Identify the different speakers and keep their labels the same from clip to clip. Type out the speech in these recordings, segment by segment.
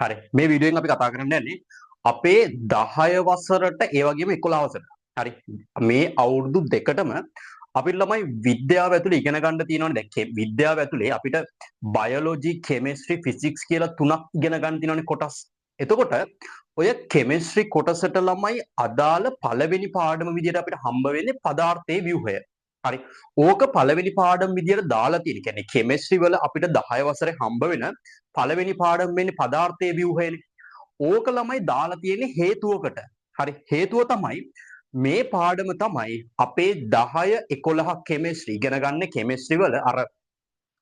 Speaker 1: හරි. මේ වීඩියෝ එකෙන් අපි කතා කරන්න යන්නේ අපේ 10 වසරට ඒ වගේම 11 වසරට. හරි. මේ අවුරුදු දෙකටම අපිට ළමයි විද්‍යාව ඇතුලේ ඉගෙන ගන්න තියෙනවනේ. දැන් විද්‍යාව ඇතුලේ අපිට බයොලොජි, කෙමිස්ට්‍රි, ෆිසික්ස් කියලා තුනක් ඉගෙන ගන්න තියෙනවනේ කොටස්. එතකොට ඔය කෙමිස්ට්‍රි කොටසට ළමයි අදාළ පළවෙනි පාඩම විදියට අපිට හම්බ වෙන්නේ පදාර්ථයේ ව්‍යුහය. හරි. ඕක පළවෙනි පාඩම විදියට දාලා තියෙන. කියන්නේ කෙමිස්ට්‍රි වල අපිට 10 වසරේ හම්බ වෙන පළවෙනි පාඩම වෙන්නේ පදාර්ථයේ ව්‍යුහයනේ. ඕක ළමයි දාලා තියෙන්නේ හේතුවකට. හරි. හේතුව තමයි මේ පාඩම තමයි අපේ 10 11 කෙමිස්ට්‍රි ඉගෙන ගන්න කෙමිස්ට්‍රි වල අර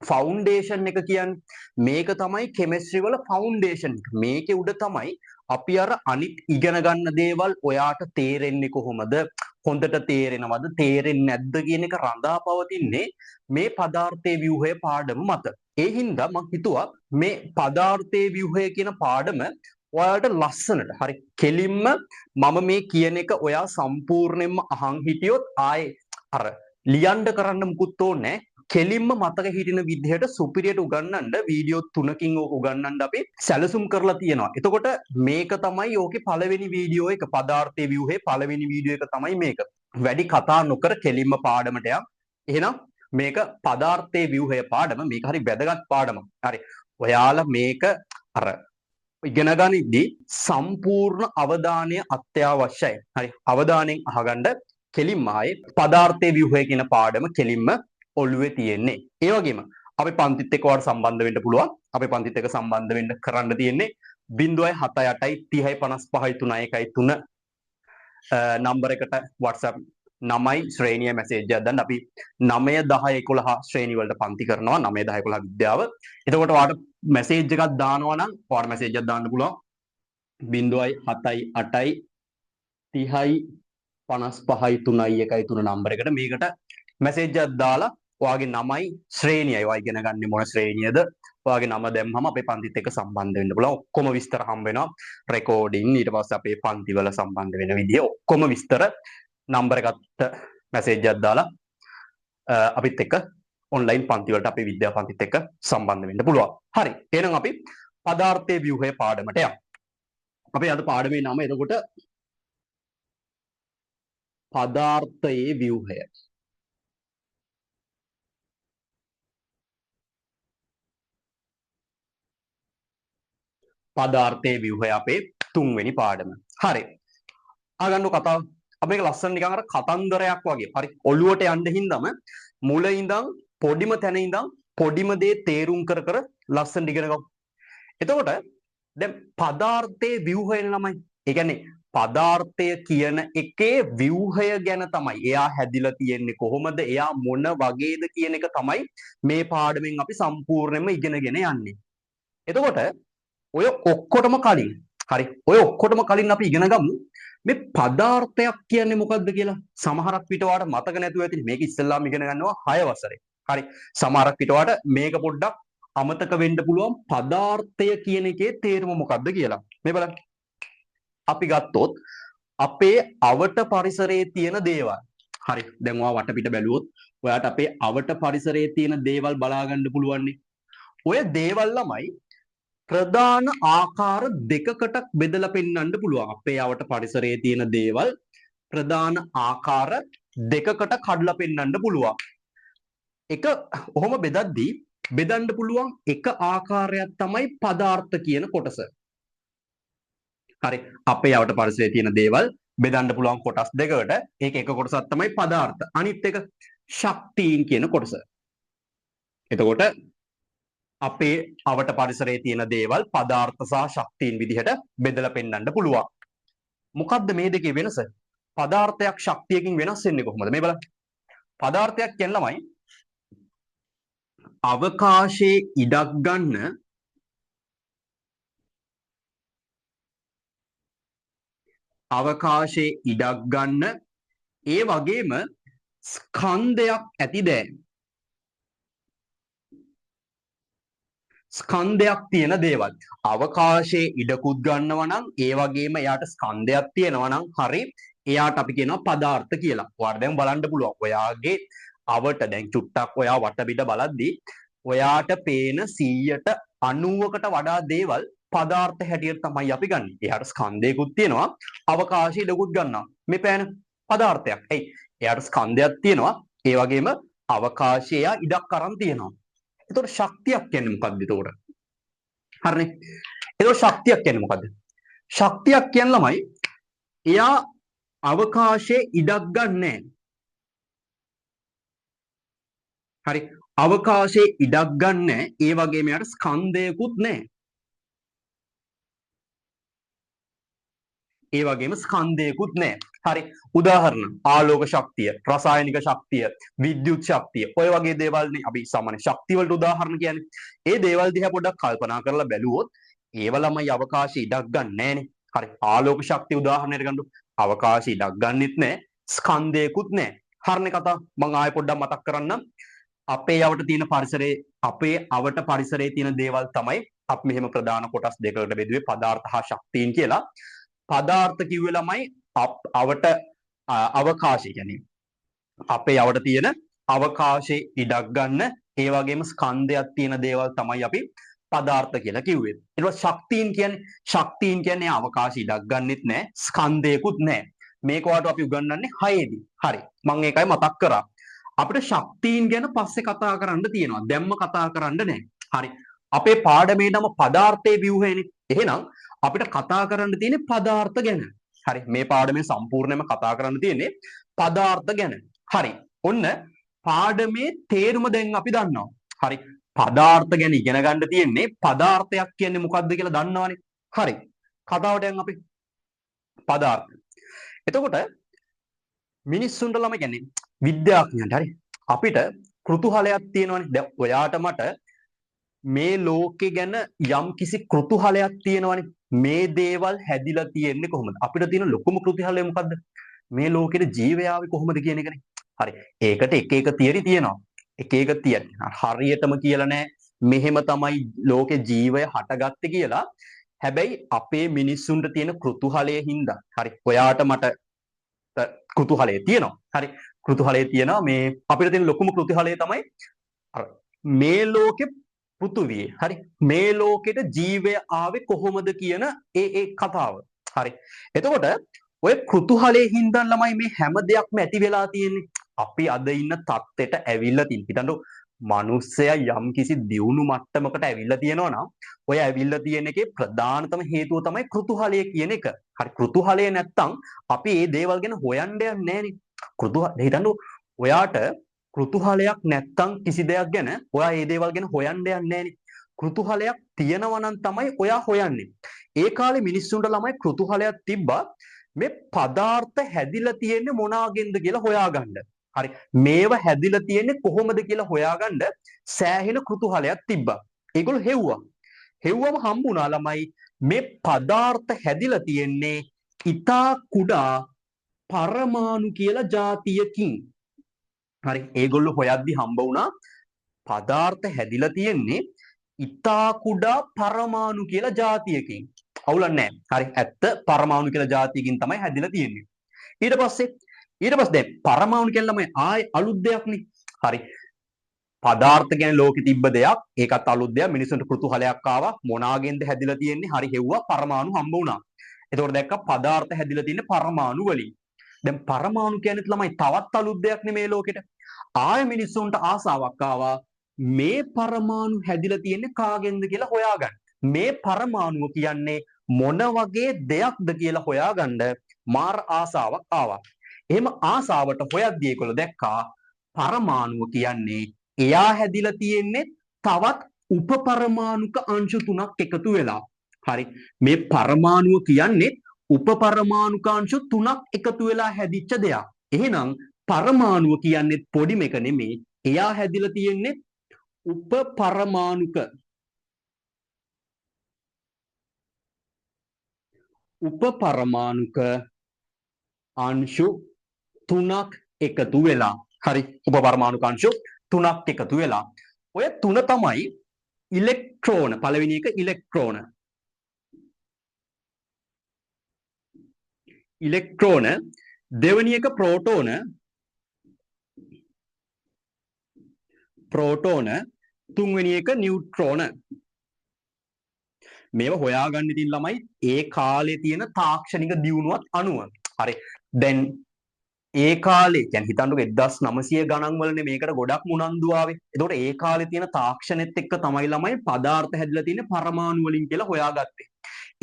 Speaker 1: ෆවුන්ඩේෂන් එක කියන්නේ. මේක තමයි කෙමිස්ට්‍රි වල ෆවුන්ඩේෂන් එක. මේකේ උඩ තමයි අපි අර අනිත් ඉගෙන ගන්න දේවල් ඔයාට තේරෙන්නේ කොහොමද? හොඳට තේරෙනවද? තේරෙන්නේ නැද්ද කියන එක රඳා පවතින්නේ මේ පදාර්ථයේ ව්‍යුහය පාඩම මත. ඒ හින්දා මම හිතුවා මේ පදාර්ථයේ ව්‍යුහය කියන පාඩම ඔයාලට ලස්සනට හරි කෙලින්ම මම මේ කියන එක ඔයා සම්පූර්ණයෙන්ම අහන් හිටියොත් ආයේ අර ලියන්න කරන්න මුකුත් ඕනේ නැහැ. කෙලින්ම මතක හිටින විදිහට සුපිරියට උගන්වන්න වීඩියෝ 3කින් ඕක උගන්වන්න අපි සැලසුම් කරලා තියෙනවා. එතකොට මේක තමයි ඕකේ පළවෙනි වීඩියෝ එක. පදාර්ථයේ ව්‍යුහයේ පළවෙනි වීඩියෝ එක තමයි මේක. වැඩි කතා නොකර කෙලින්ම පාඩමට යන්න. එහෙනම් මේක පදාර්ථයේ ව්‍යුහය පාඩම. මේක හරි වැදගත් පාඩමක්. හරි. ඔයාලා මේක අර ඉගෙන ගනිද්දී සම්පූර්ණ අවධානය අත්‍යවශ්‍යයි. හරි. අවධානයෙන් අහගන්න කෙලින්ම ආයේ පදාර්ථයේ ව්‍යුහය කියන පාඩම කෙලින්ම ඔළුවේ තියෙන්නේ. ඒ වගේම අපි පන්තිත් එක්ක ඔයාලට සම්බන්ධ වෙන්න පුළුවන්. අපේ පන්තිත් එක්ක සම්බන්ධ වෙන්න කරන්න තියෙන්නේ 078 30 55 3 නම්බර එකට WhatsApp 9 ශ්‍රේණිය මැසේජ් එකක් දාන්න. අපි 9 10 11 ශ්‍රේණි වලට පන්ති කරනවා. 9 10 11 විද්‍යාව. එතකොට ඔයාලට මැසේජ් එකක් දානවා නම් ඔයාලට මැසේජ් එකක් දාන්න පුළුවන් 078 30 55 3 නම්බර එකට. මේකට මැසේජ් එකක් දාලා ඔයාගේ නමයි ශ්‍රේණියයි ඔයා ඉගෙන ගන්න මොන ශ්‍රේණියද ඔයාගේ නම දැම්මම අපේ පන්තිත් එක්ක සම්බන්ධ වෙන්න පුළුවන්. ඔක්කොම විස්තර හම්බ වෙනවා. රෙකෝඩින් ඊට පස්සේ අපේ පන්ති වල සම්බන්ධ වෙන විදිය ඔක්කොම විස්තර නම්බර එකට මැසේජ් එකක් දාලා අපිත් එක්ක ඔන්ලයින් පන්ති වලට අපේ විද්‍යා පන්තිත් එක්ක සම්බන්ධ වෙන්න පුළුවන්. හරි. එහෙනම් අපි පදාර්ථයේ ව්‍යුහය පාඩමට යමු. අපේ අද පාඩමේ නම එතකොට පදාර්ථයේ ව්‍යුහය. පදාර්ථයේ ව්‍යුහය අපේ තුන්වෙනි පාඩම. හරි. අහගන්නු කතාව. අපි මේක ලස්සන නිකන් අර කතන්දරයක් වගේ. හරි. ඔළුවට යන්න හින්දාම මුල ඉඳන් පොඩිම තැන ඉඳන් පොඩිම දේ තේරුම් කර කර ලස්සන ඉගෙන ගමු. එතකොට දැන් පදාර්ථයේ ව්‍යුහය ළමයි. ඒ කියන්නේ පදාර්ථය කියන එකේ ව්‍යුහය ගැන තමයි. එයා හැදිලා තියෙන්නේ කොහොමද? එයා මොන වගේද කියන එක තමයි මේ පාඩමෙන් අපි සම්පූර්ණයෙන්ම ඉගෙනගෙන යන්නේ. එතකොට ඔය ඔක්කොටම කලින් හරි ඔය ඔක්කොටම කලින් අපි ඉගෙන ගමු මේ පදාර්ථයක් කියන්නේ මොකක්ද කියලා. සමහරක් පිට වාට මතක නැතුව ඇති. මේක ඉස්සෙල්ලාම ඉගෙන ගන්නවා 6 වසරේ. හරි. සමහරක් පිට වාට මේක පොඩ්ඩක් අමතක වෙන්න පුළුවන්. පදාර්ථය කියන එකේ තේරුම මොකක්ද කියලා. මේ බලන්න. අපි ගත්තොත් අපේ අවට පරිසරයේ තියෙන දේවල්. හරි. දැන් ඔයා වටපිට බැලුවොත් ඔයාට අපේ අවට පරිසරයේ තියෙන දේවල් බලා ගන්න පුළුවන්. ඔය දේවල් ළමයි ප්‍රධාන ආකාර දෙකකට බෙදලා පෙන්වන්න පුළුවන්. අපේ අවට පරිසරයේ තියෙන දේවල් ප්‍රධාන ආකාර දෙකකට කඩලා පෙන්වන්න පුළුවන්. එක ඔහොම බෙදද්දී බෙදන්න පුළුවන් එක ආකාරයක් තමයි පදාර්ථ කියන කොටස. හරි. අපේ අවට පරිසරයේ තියෙන දේවල් බෙදන්න පුළුවන් කොටස් දෙකකට. ඒක එක කොටසක් තමයි පදාර්ථ. අනිත් එක ශක්තියින් කියන කොටස. එතකොට අපේ අවට පරිසරයේ තියෙන දේවල් පදාර්ථ සහ ශක්තියින් විදිහට බෙදලා පෙන්වන්න පුළුවන්. මොකද්ද මේ දෙකේ වෙනස? පදාර්ථයක් ශක්තියකින් වෙනස් වෙන්නේ කොහොමද? මේ බලන්න. පදාර්ථයක් කියන ළමයි අවකාශයේ ඉඩක් ගන්න ඒ වගේම ස්කන්ධයක් ඇති දෑ. ස්කන්ධයක් තියෙන දේවල්. අවකාශයේ ඉඩකුත් ගන්නවා නම් ඒ වගේම එයාට ස්කන්ධයක් තියෙනවා නම් හරි එයාට අපි කියනවා පදාර්ථ කියලා. ඔයාලා දැන් බලන්න පුළුවන්. ඔයාගේ අවට දැන් චුට්ටක් ඔයා වටපිට බලද්දී ඔයාට පේන 100ට 90කට වඩා දේවල් පදාර්ථ හැටියට තමයි අපි ගන්න. එයාට ස්කන්ධයකුත් තියෙනවා, අවකාශය ඉඩකුත් ගන්නවා. මේ පෑන පදාර්ථයක්. එයි එයාට ස්කන්ධයක් තියෙනවා, ඒ වගේම අවකාශය එයා ඉඩක් අරන් තියෙනවා. එතකොට ශක්තියක් කියන්නේ මොකක්ද එතකොට? හරිනේ. එතකොට ශක්තියක් කියන්නේ මොකද්ද? ශක්තියක් කියන ළමයි එයා අවකාශයේ ඉඩක් ගන්නෑ. හරි. අවකාශයේ ඉඩක් ගන්නෑ. ඒ වගේම එයාට ස්කන්ධයකුත් නැහැ. ඒ වගේම ස්කන්ධයකුත් නැහැ. හරි. උදාහරණ ආලෝක ශක්තිය, රසායනික ශක්තිය, විද්‍යුත් ශක්තිය. ඔය වගේ දේවල්නේ අපි සාමාන්‍ය ශක්තිය වලට උදාහරණ කියන්නේ. ඒ දේවල් දිහා පොඩ්ඩක් කල්පනා කරලා බැලුවොත් ඒව ළමයි අවකාශය ඉඩක් ගන්න නැහනේ. හරි. ආලෝක ශක්තිය උදාහරණයට ගන්නු. අවකාශය ඉඩක් ගන්නෙත් නැහැ. ස්කන්ධයකුත් නැහැ. හරිනේ කතාව. මම ආයෙ පොඩ්ඩක් මතක් කරන්නම්. අපේ අවට තියෙන පරිසරයේ අපේ අවට පරිසරයේ තියෙන දේවල් තමයි අපි මෙහෙම ප්‍රධාන කොටස් දෙකකට බෙදුවේ පදාර්ථ හා ශක්තියින් කියලා. පදාර්ථ කිව්වේ ළමයි අවට අවකාශය කියන්නේ අපේ අවට තියෙන අවකාශයේ ඉඩක් ගන්න ඒ වගේම ස්කන්ධයක් තියෙන දේවල් තමයි අපි පදාර්ථ කියලා කිව්වේ. ඊට පස්සේ ශක්තියින් කියන්නේ අවකාශය ඉඩක් ගන්නෙත් නැහැ, ස්කන්ධයකුත් නැහැ. මේක වාට අපි උගන්වන්නේ 6 දී. හරි. මම ඒකයි මතක් කරා. අපිට ශක්තියින් ගැන පස්සේ කතා කරන්න තියෙනවා. දැම්ම කතා කරන්න නැහැ. හරි. අපේ පාඩමේ නම පදාර්ථයේ ව්‍යුහයනේ. එහෙනම් අපිට කතා කරන්න තියෙන්නේ පදාර්ථ ගැන. හරි. මේ පාඩමේ සම්පූර්ණයෙන්ම කතා කරන්න තියෙන්නේ පදාර්ථ ගැන. හරි. ඔන්න පාඩමේ තේරුම දැන් අපි දන්නවා. හරි. පදාර්ථ ගැන ඉගෙන ගන්න තියෙන්නේ පදාර්ථයක් කියන්නේ මොකක්ද කියලා දන්නවනේ. හරි. කතාවට යන් අපි පදාර්ථ. එතකොට මිනිස්සුන්ට ළම කියන්නේ විද්‍යාඥයන්ට හරි අපිට කෘතුහලයක් තියෙනවනේ. දැන් ඔයාට මට මේ ලෝකේ ගැන යම් කිසි කෘතුහලයක් තියෙනවනේ. මේ දේවල් හැදිලා තියෙන්නේ කොහොමද? අපිට තියෙන ලොකුම කෘතුහලය මොකද්ද? මේ ලෝකෙට ජීවය ආවේ කොහොමද කියන එකනේ. හරි. ඒකට එක එක තියරි තියෙනවා. එක එක තියරි. හරියටම කියලා නෑ. මෙහෙම තමයි ලෝකේ ජීවය හටගත්තේ කියලා. හැබැයි අපේ මිනිස්සුන්ට තියෙන කෘතුහලයේ හින්දා. හරි. ඔයාට මට කෘතුහලය තියෙනවා. හරි. කෘතුහලය තියෙනවා. මේ අපිට තියෙන ලොකුම කෘතුහලය තමයි මේ ලෝකෙ පෘථුවියේ. හරි. මේ ලෝකෙට ජීවය ආවේ කොහොමද කියන ඒ කතාව. හරි. එතකොට ඔය කෘතුහලයේ හින්දා ළමයි මේ හැම දෙයක්ම ඇති වෙලා තියෙන්නේ. අපි අද ඉන්න තත්ත්වයට ඇවිල්ලා තියෙන. හිතන්න මනුස්සයා යම් කිසි දියුණු මට්ටමකට ඇවිල්ලා තියෙනවා නම් ඔය ඇවිල්ලා තියෙන එකේ ප්‍රධානතම හේතුව තමයි කෘතුහලය කියන එක. හරි. කෘතුහලය නැත්තම් අපි මේ දේවල් ගැන හොයන්න යන්නේ නැහනේ. හිතන්න ඔයාට කෘතුහලයක් නැත්තම් කිසි දෙයක් ගැන ඔයා මේ දේවල් ගැන හොයන්න යන්නේ නැහනේ. කෘතුහලයක් තියෙනවා නම් තමයි ඔයා හොයන්නේ. ඒ කාලේ මිනිස්සුන්ට ළමයි කෘතුහලයක් තිබ්බා මේ පදාර්ථ හැදිලා තියෙන්නේ මොනාගෙන්ද කියලා හොයාගන්න. හරි. මේව හැදිලා තියෙන්නේ කොහොමද කියලා හොයාගන්න සෑහෙන කෘතුහලයක් තිබ්බා. ඒගොල්ලෝ හෙව්වා. හෙව්වම හම්බුණා ළමයි මේ පදාර්ථ හැදිලා තියෙන්නේ ඉතා කුඩා පරමාණු කියලා જાතියකින්. හරි. ඒගොල්ලෝ හොයද්දි හම්බ වුණා පදාර්ථ හැදිලා තියෙන්නේ ඉතා කුඩා පරමාණු කියලා જાතියකින්. අවුලක් නැහැ. හරි. ඇත්ත පරමාණු කියලා જાතියකින් තමයි හැදිලා තියෙන්නේ. ඊට පස්සේ දැන් පරමාණු කියලාම ආයි අලුත් දෙයක් නේ. හරි. පදාර්ථ කියන්නේ ලෝකෙ තිබ්බ දෙයක්. ඒකත් අලුත් දෙයක්. මිනිස්සුන්ට කෘතුහලයක් ආවා. මොනාගෙන්ද හැදිලා තියෙන්නේ? හරි හෙව්වා පරමාණු හම්බ වුණා. එතකොට දැක්කා පදාර්ථ හැදිලා තියෙන්නේ පරමාණු වලින්. දැන් පරමාණු කියන්නේ ළමයි තවත් අලුත් දෙයක් නේ මේ ලෝකෙට. ආය මිනිස්සුන්ට ආසාවක් ආවා මේ පරමාණු හැදිලා තියෙන්නේ කාගෙන්ද කියලා හොයාගන්න. මේ පරමාණුව කියන්නේ මොන වගේ දෙයක්ද කියලා හොයාගන්න මාර ආසාවක් ආවා. එහෙම ආසාවට හොයද්දී ඒගොල්ලෝ දැක්කා පරමාණුව කියන්නේ එයා හැදිලා තියෙන්නේ තවත් උපපරමාණුක අංශු 3ක් එකතු වෙලා. හරි. මේ පරමාණුව කියන්නේ උපපරමාණුක අංශු 3ක් එකතු වෙලා හැදිච්ච දෙයක්. එහෙනම් පරමාණුව කියන්නේ පොඩිම එක නෙමෙයි. එයා හැදිලා තියෙන්නේ උපපරමාණුක අංශු 3ක් එකතු වෙලා. හරි. උපපරමාණුක අංශු 3ක් එකතු වෙලා. ඔය 3 තමයි ඉලෙක්ට්‍රෝන. පළවෙනි එක ඉලෙක්ට්‍රෝන. ඉලෙක්ට්‍රෝන. දෙවෙනි එක ප්‍රෝටෝන. තුන්වෙනි එක නියුට්‍රෝන. මේවා හොයාගන්න ඉතින් ළමයි ඒ කාලේ තියෙන තාක්ෂණික දියුණුවත් අනුව. හරි. දැන් ඒ කාලේ කියන්නේ හිතන්නකෝ 1900 ගණන් වලනේ මේකට ගොඩක් උනන්දු ආවේ. ඒතකොට ඒ කාලේ තියෙන තාක්ෂණෙත් එක්ක තමයි ළමයි පදාර්ථ හැදිලා තියෙන්නේ පරමාණු වලින් කියලා හොයාගත්තේ.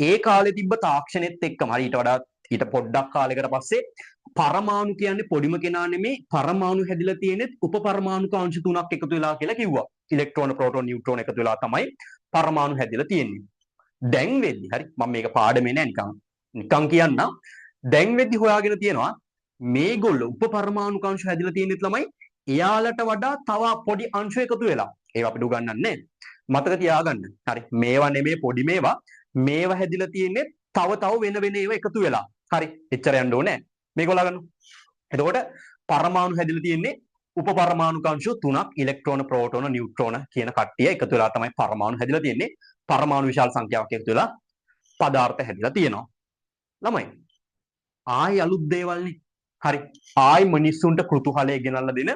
Speaker 1: ඒ කාලේ තිබ්බ තාක්ෂණෙත් එක්කම හරි ඊට වඩා ඊට පොඩ්ඩක් කාලයකට පස්සේ පරමාණු කියන්නේ පොඩිම කෙනා නෙමේ පරමාණු හැදිලා තියෙන්නේ උපපරමාණුක අංශ තුනක් එකතු වෙලා කියලා කිව්වා. ඉලෙක්ට්‍රෝන, ප්‍රෝටෝන, නියුට්‍රෝන එකතු වෙලා තමයි පරමාණු හැදිලා තියෙන්නේ. දැන් වෙද්දි හරි මම මේක පාඩමේ නෑ නිකන් කියන්න. දැන් වෙද්දි හොයාගෙන තියෙනවා මේගොල්ලෝ උපපරමාණුක අංශ හැදිලා තියෙනෙත් ළමයි එයාලට වඩා තව පොඩි අංශ එකතු වෙලා. ඒවා අපිට උගන්වන්නේ මතක තියාගන්න. හරි මේවා නෙමේ පොඩි මේවා හැදිලා තියෙන්නේ තව වෙන ඒවා එකතු වෙලා. හරි එච්චර යන්න ඕනේ මේගොල්ලෝ ගන්න. එතකොට පරමාණු හැදිලා තියෙන්නේ උපපරමාණුක අංශ තුනක් ඉලෙක්ට්‍රෝන, ප්‍රෝටෝන, නියුට්‍රෝන කියන කට්ටිය එකතු වෙලා තමයි පරමාණු හැදිලා තියෙන්නේ. පරමාණු විශාල සංඛ්‍යාවක් එකතු වෙලා පදාර්ථ හැදිලා තියෙනවා. ළමයි ආයි අලුත් දේවල්නේ. හරි ආයි මිනිස්සුන්ට කෘතුහලය ගෙනල්ලා දෙන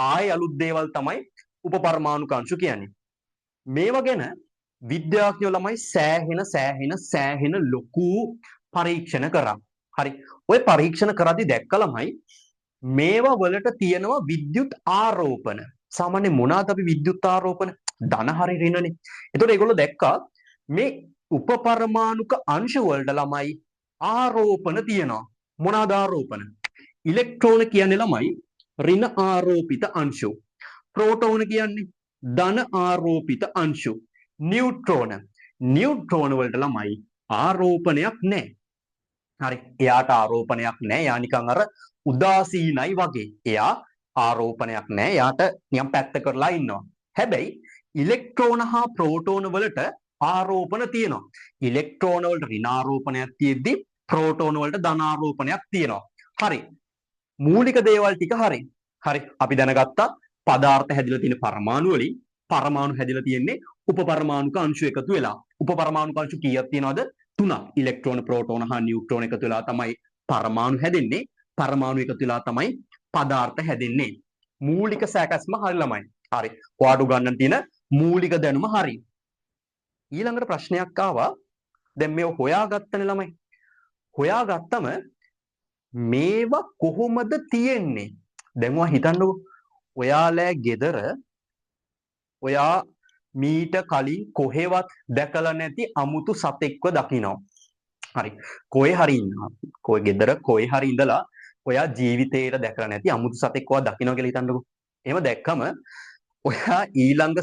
Speaker 1: ආයි අලුත් දේවල් තමයි උපපරමාණුක අංශු කියන්නේ. මේවා ගැන විද්‍යාඥයෝ ළමයි සෑහෙන ලොකු පරීක්ෂණ කරා. හරි ඔය පරීක්ෂණ කරද්දි දැක්ක ළමයි මේවා වලට තියෙනවා විද්‍යුත් ආරෝපණ. සාමාන්‍ය මොනවාද අපි විද්‍යුත් ආරෝපණ? ධන හරි ඍණනේ. එතකොට ඒගොල්ලෝ දැක්කා මේ උපපරමාණුක අංශ වලට ළමයි ආරෝපණ තියෙනවා. මොනවාද ආරෝපණ? ඉලෙක්ට්‍රෝන කියන්නේ ළමයි ඍණ ආරෝපිත අංශු. ප්‍රෝටෝන කියන්නේ ධන ආරෝපිත අංශු. නියුට්‍රෝන වලට ළමයි ආරෝපණයක් නැහැ. හරි එයාට ආරෝපණයක් නැහැ. එයා නිකන් අර උදාසීනයි වගේ. එයා ආරෝපණයක් නැහැ. එයාට නිකන් පැත්ත කරලා ඉන්නවා. හැබැයි ඉලෙක්ට්‍රෝන හා ප්‍රෝටෝන වලට ආරෝපණ තියෙනවා. ඉලෙක්ට්‍රෝන වලට ඍණාරෝපණයක් තියෙද්දි ප්‍රෝටෝන වලට ධනාරෝපණයක් තියෙනවා. හරි මූලික දේවල් ටික හරි. අපි දැනගත්තා පදාර්ථ හැදිලා තියෙන පරමාණු වලින් පරමාණු හැදිලා තියෙන්නේ උපපරමාණුක අංශු එකතු වෙලා. උපපරමාණුක අංශු කීයක් තියෙනවද? 3ක්. ඉලෙක්ට්‍රෝන, ප්‍රෝටෝන හා නියුට්‍රෝන එකතු වෙලා තමයි පරමාණු හැදෙන්නේ. පරමාණු එකතු වෙලා තමයි පදාර්ථ හැදෙන්නේ. මූලික සැකස්ම හරි ළමයි. හරි. ඔයාට උගන්නන්න තියෙන මූලික දැනුම හරි. ඊළඟට ප්‍රශ්නයක් ආවා. දැන් මේව හොයාගත්තනේ ළමයි. හොයාගත්තම මේවා කොහොමද තියෙන්නේ? දැන් ඔයා හිතන්නකෝ. ඔයාලා ගෙදර ඔයා මීට කලින් කොහෙවත් දැකලා නැති අමුතු සතෙක්ව දකිනවා. හරි. කොහේ හරි ඉන්නවා. කොයි ගෙදර කොහේ හරි ඉඳලා ඔයා ජීවිතේට දැකලා නැති අමුතු සතෙක්ව දකිනවා කියලා හිතන්නකෝ. එහෙම දැක්කම ඔයා ඊළඟ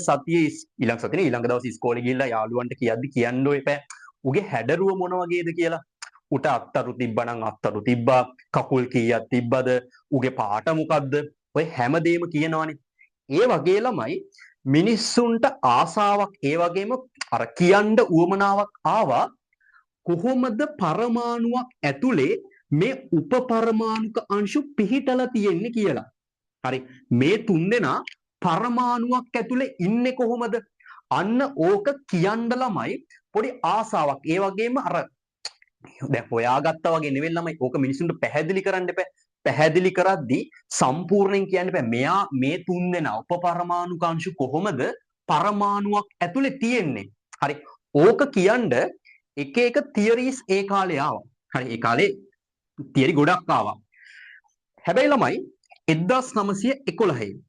Speaker 1: දවසේ ඉස්කෝලේ ගිහිල්ලා යාළුවන්ට කියන්න ඔය එපා. උගේ හැඩරුව මොන වගේද කියලා. උට අත්තරු තිබ්බනම් අත්තරු තිබ්බා. කකුල් කීයක් තිබ්බද? උගේ පාට මොකද්ද? ඔය හැමදේම කියනවනේ. ඒ වගේ ළමයි මිනිස්සුන්ට ආසාවක් ඒ වගේම අර කියන්න උවමනාවක් ආවා කොහොමද පරමාණුවක් ඇතුලේ මේ උපපරමාණුක අංශු පිහිටලා තියෙන්නේ කියලා. හරි මේ තුන්දෙනා පරමාණුවක් ඇතුලේ ඉන්නේ කොහොමද? අන්න ඕක කියන්න ළමයි පොඩි ආසාවක්. ඒ වගේම අර දැන් හොයාගත්තා වගේ නෙවෙයි ළමයි. ඕක මිනිස්සුන්ට පැහැදිලි කරන්න එපා. පැහැදිලි කරද්දී සම්පූර්ණයෙන් කියන්න බෑ. මෙයා මේ තුන්දෙනා උපපරමාණුක අංශු කොහොමද පරමාණුවක් ඇතුලේ තියෙන්නේ? හරි. ඕක කියන්න එක තියරිස් ඒ කාලේ ආවා. හරි. ඒ කාලේ තියරි ගොඩක් ආවා. හැබැයි ළමයි 1911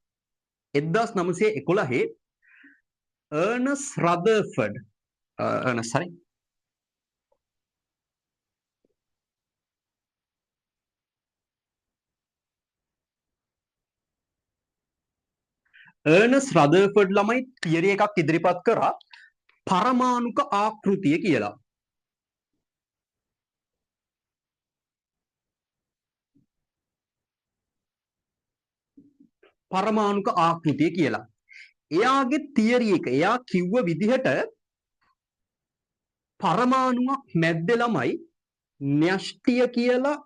Speaker 1: අර්නස් රදර්ෆර්ඩ් ළමයි තියරි එකක් ඉදිරිපත් කරා පරමාණුක ආකෘතිය කියලා. පරමාණුක ආකෘතිය කියලා. එයාගේ තියරි එක එයා කිව්ව විදිහට පරමාණුවක් මැද්දේ ළමයි න්‍යෂ්ටිය කියලා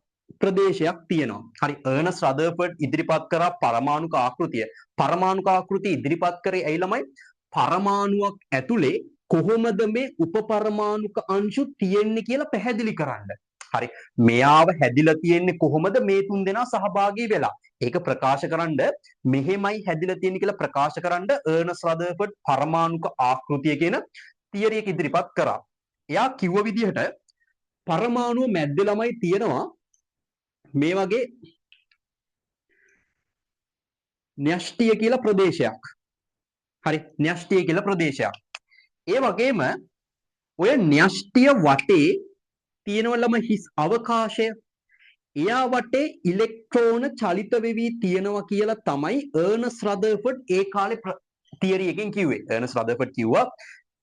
Speaker 1: ප්‍රදේශයක් තියෙනවා. හරි අර්නස් රදර්ෆර්ඩ් ඉදිරිපත් කරා පරමාණුක ආකෘතිය. පරමාණුක ආකෘතිය ඉදිරිපත් කරේ ඇයි ළමයි? පරමාණුවක් ඇතුලේ කොහොමද මේ උපපරමාණුක අංශු තියෙන්නේ කියලා පැහැදිලි කරන්න. හරි මෙයාව හැදිලා තියෙන්නේ කොහොමද මේ තුන් දෙනා සහභාගී වෙලා? ඒක ප්‍රකාශ කරන්න මෙහෙමයි හැදිලා තියෙන්නේ කියලා ප්‍රකාශ කරන්න අර්නස් රදර්ෆර්ඩ් පරමාණුක ආකෘතිය කියන තියරි එක ඉදිරිපත් කරා. එයා කිව්ව විදිහට පරමාණු මැද්දේ ළමයි තියෙනවා මේ වගේ න්‍යෂ්ටිය කියලා ප්‍රදේශයක්. හරි න්‍යෂ්ටිය කියලා ප්‍රදේශයක්. ඒ වගේම ඔය න්‍යෂ්ටිය වටේ තියෙනවලම හිස් අවකාශය එයා වටේ ඉලෙක්ට්‍රෝන චලිත වෙවි තියෙනවා කියලා තමයි අර්නස්ට් රදර්ෆර්ඩ් ඒ කාලේ තියරි එකෙන් කිව්වේ. අර්නස්ට් රදර්ෆර්ඩ් කිව්වා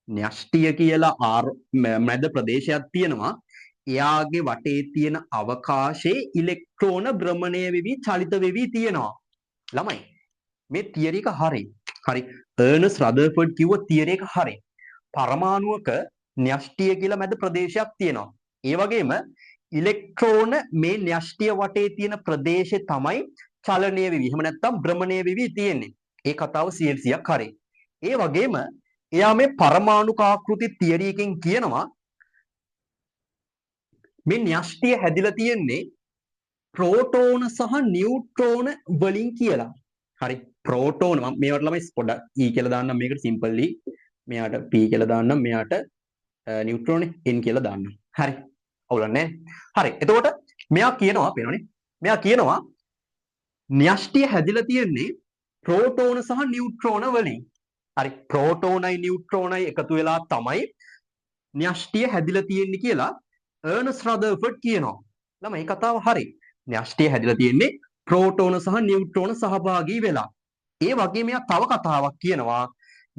Speaker 1: න්‍යෂ්ටිය කියලා මැද ප්‍රදේශයක් තියෙනවා. එයාගේ වටේ තියෙන අවකාශයේ ඉලෙක්ට්‍රෝන භ්‍රමණය වෙවි චලිත වෙවි තියෙනවා. ළමයි මේ තියරි එක හරි. හරි අර්නස්ට් රදර්ෆර්ඩ් කිව්ව තියරි එක හරි. පරමාණුවක න්‍යෂ්ටිය කියලා මැද ප්‍රදේශයක් තියෙනවා. ඒ වගේම ඉලෙක්ට්‍රෝන මේ න්‍යෂ්ටිය වටේ තියෙන ප්‍රදේශේ තමයි චලනය වෙවි. එහෙම නැත්නම් භ්‍රමණය වෙවි තියෙන්නේ. ඒ කතාව 100%ක් හරි. ඒ වගේම එයා මේ පරමාණුක ආකෘති තියරි එකෙන් කියනවා මේ න්‍යෂ්ටිය හැදිලා තියෙන්නේ ප්‍රෝටෝන සහ නියුට්‍රෝන වලින් කියලා. හරි ප්‍රෝටෝන මම මේවට ළමයි පොඩ්ඩක් E කියලා දාන්නම් මේකට සිම්පල්ලි. මෙයාට P කියලා දාන්නම් මෙයාට නියුට්‍රෝන N කියලා දාන්නම්. හරි. අවුලන්නේ. හරි. එතකොට මෙයා කියනවා පේනවනේ. මෙයා කියනවා න්‍යෂ්ටිය හැදිලා තියෙන්නේ ප්‍රෝටෝන සහ නියුට්‍රෝන වලින්. හරි ප්‍රෝටෝනයි නියුට්‍රෝනයි එකතු වෙලා තමයි න්‍යෂ්ටිය හැදිලා තියෙන්නේ කියලා අර්නස්ට් රදර්ෆර්ඩ් කියනවා. ළමයි මේ කතාව හරි. න්‍යෂ්ටිය හැදිලා තියෙන්නේ ප්‍රෝටෝන සහ නියුට්‍රෝන සහභාගී වෙලා. ඒ වගේම මෙයා තව කතාවක් කියනවා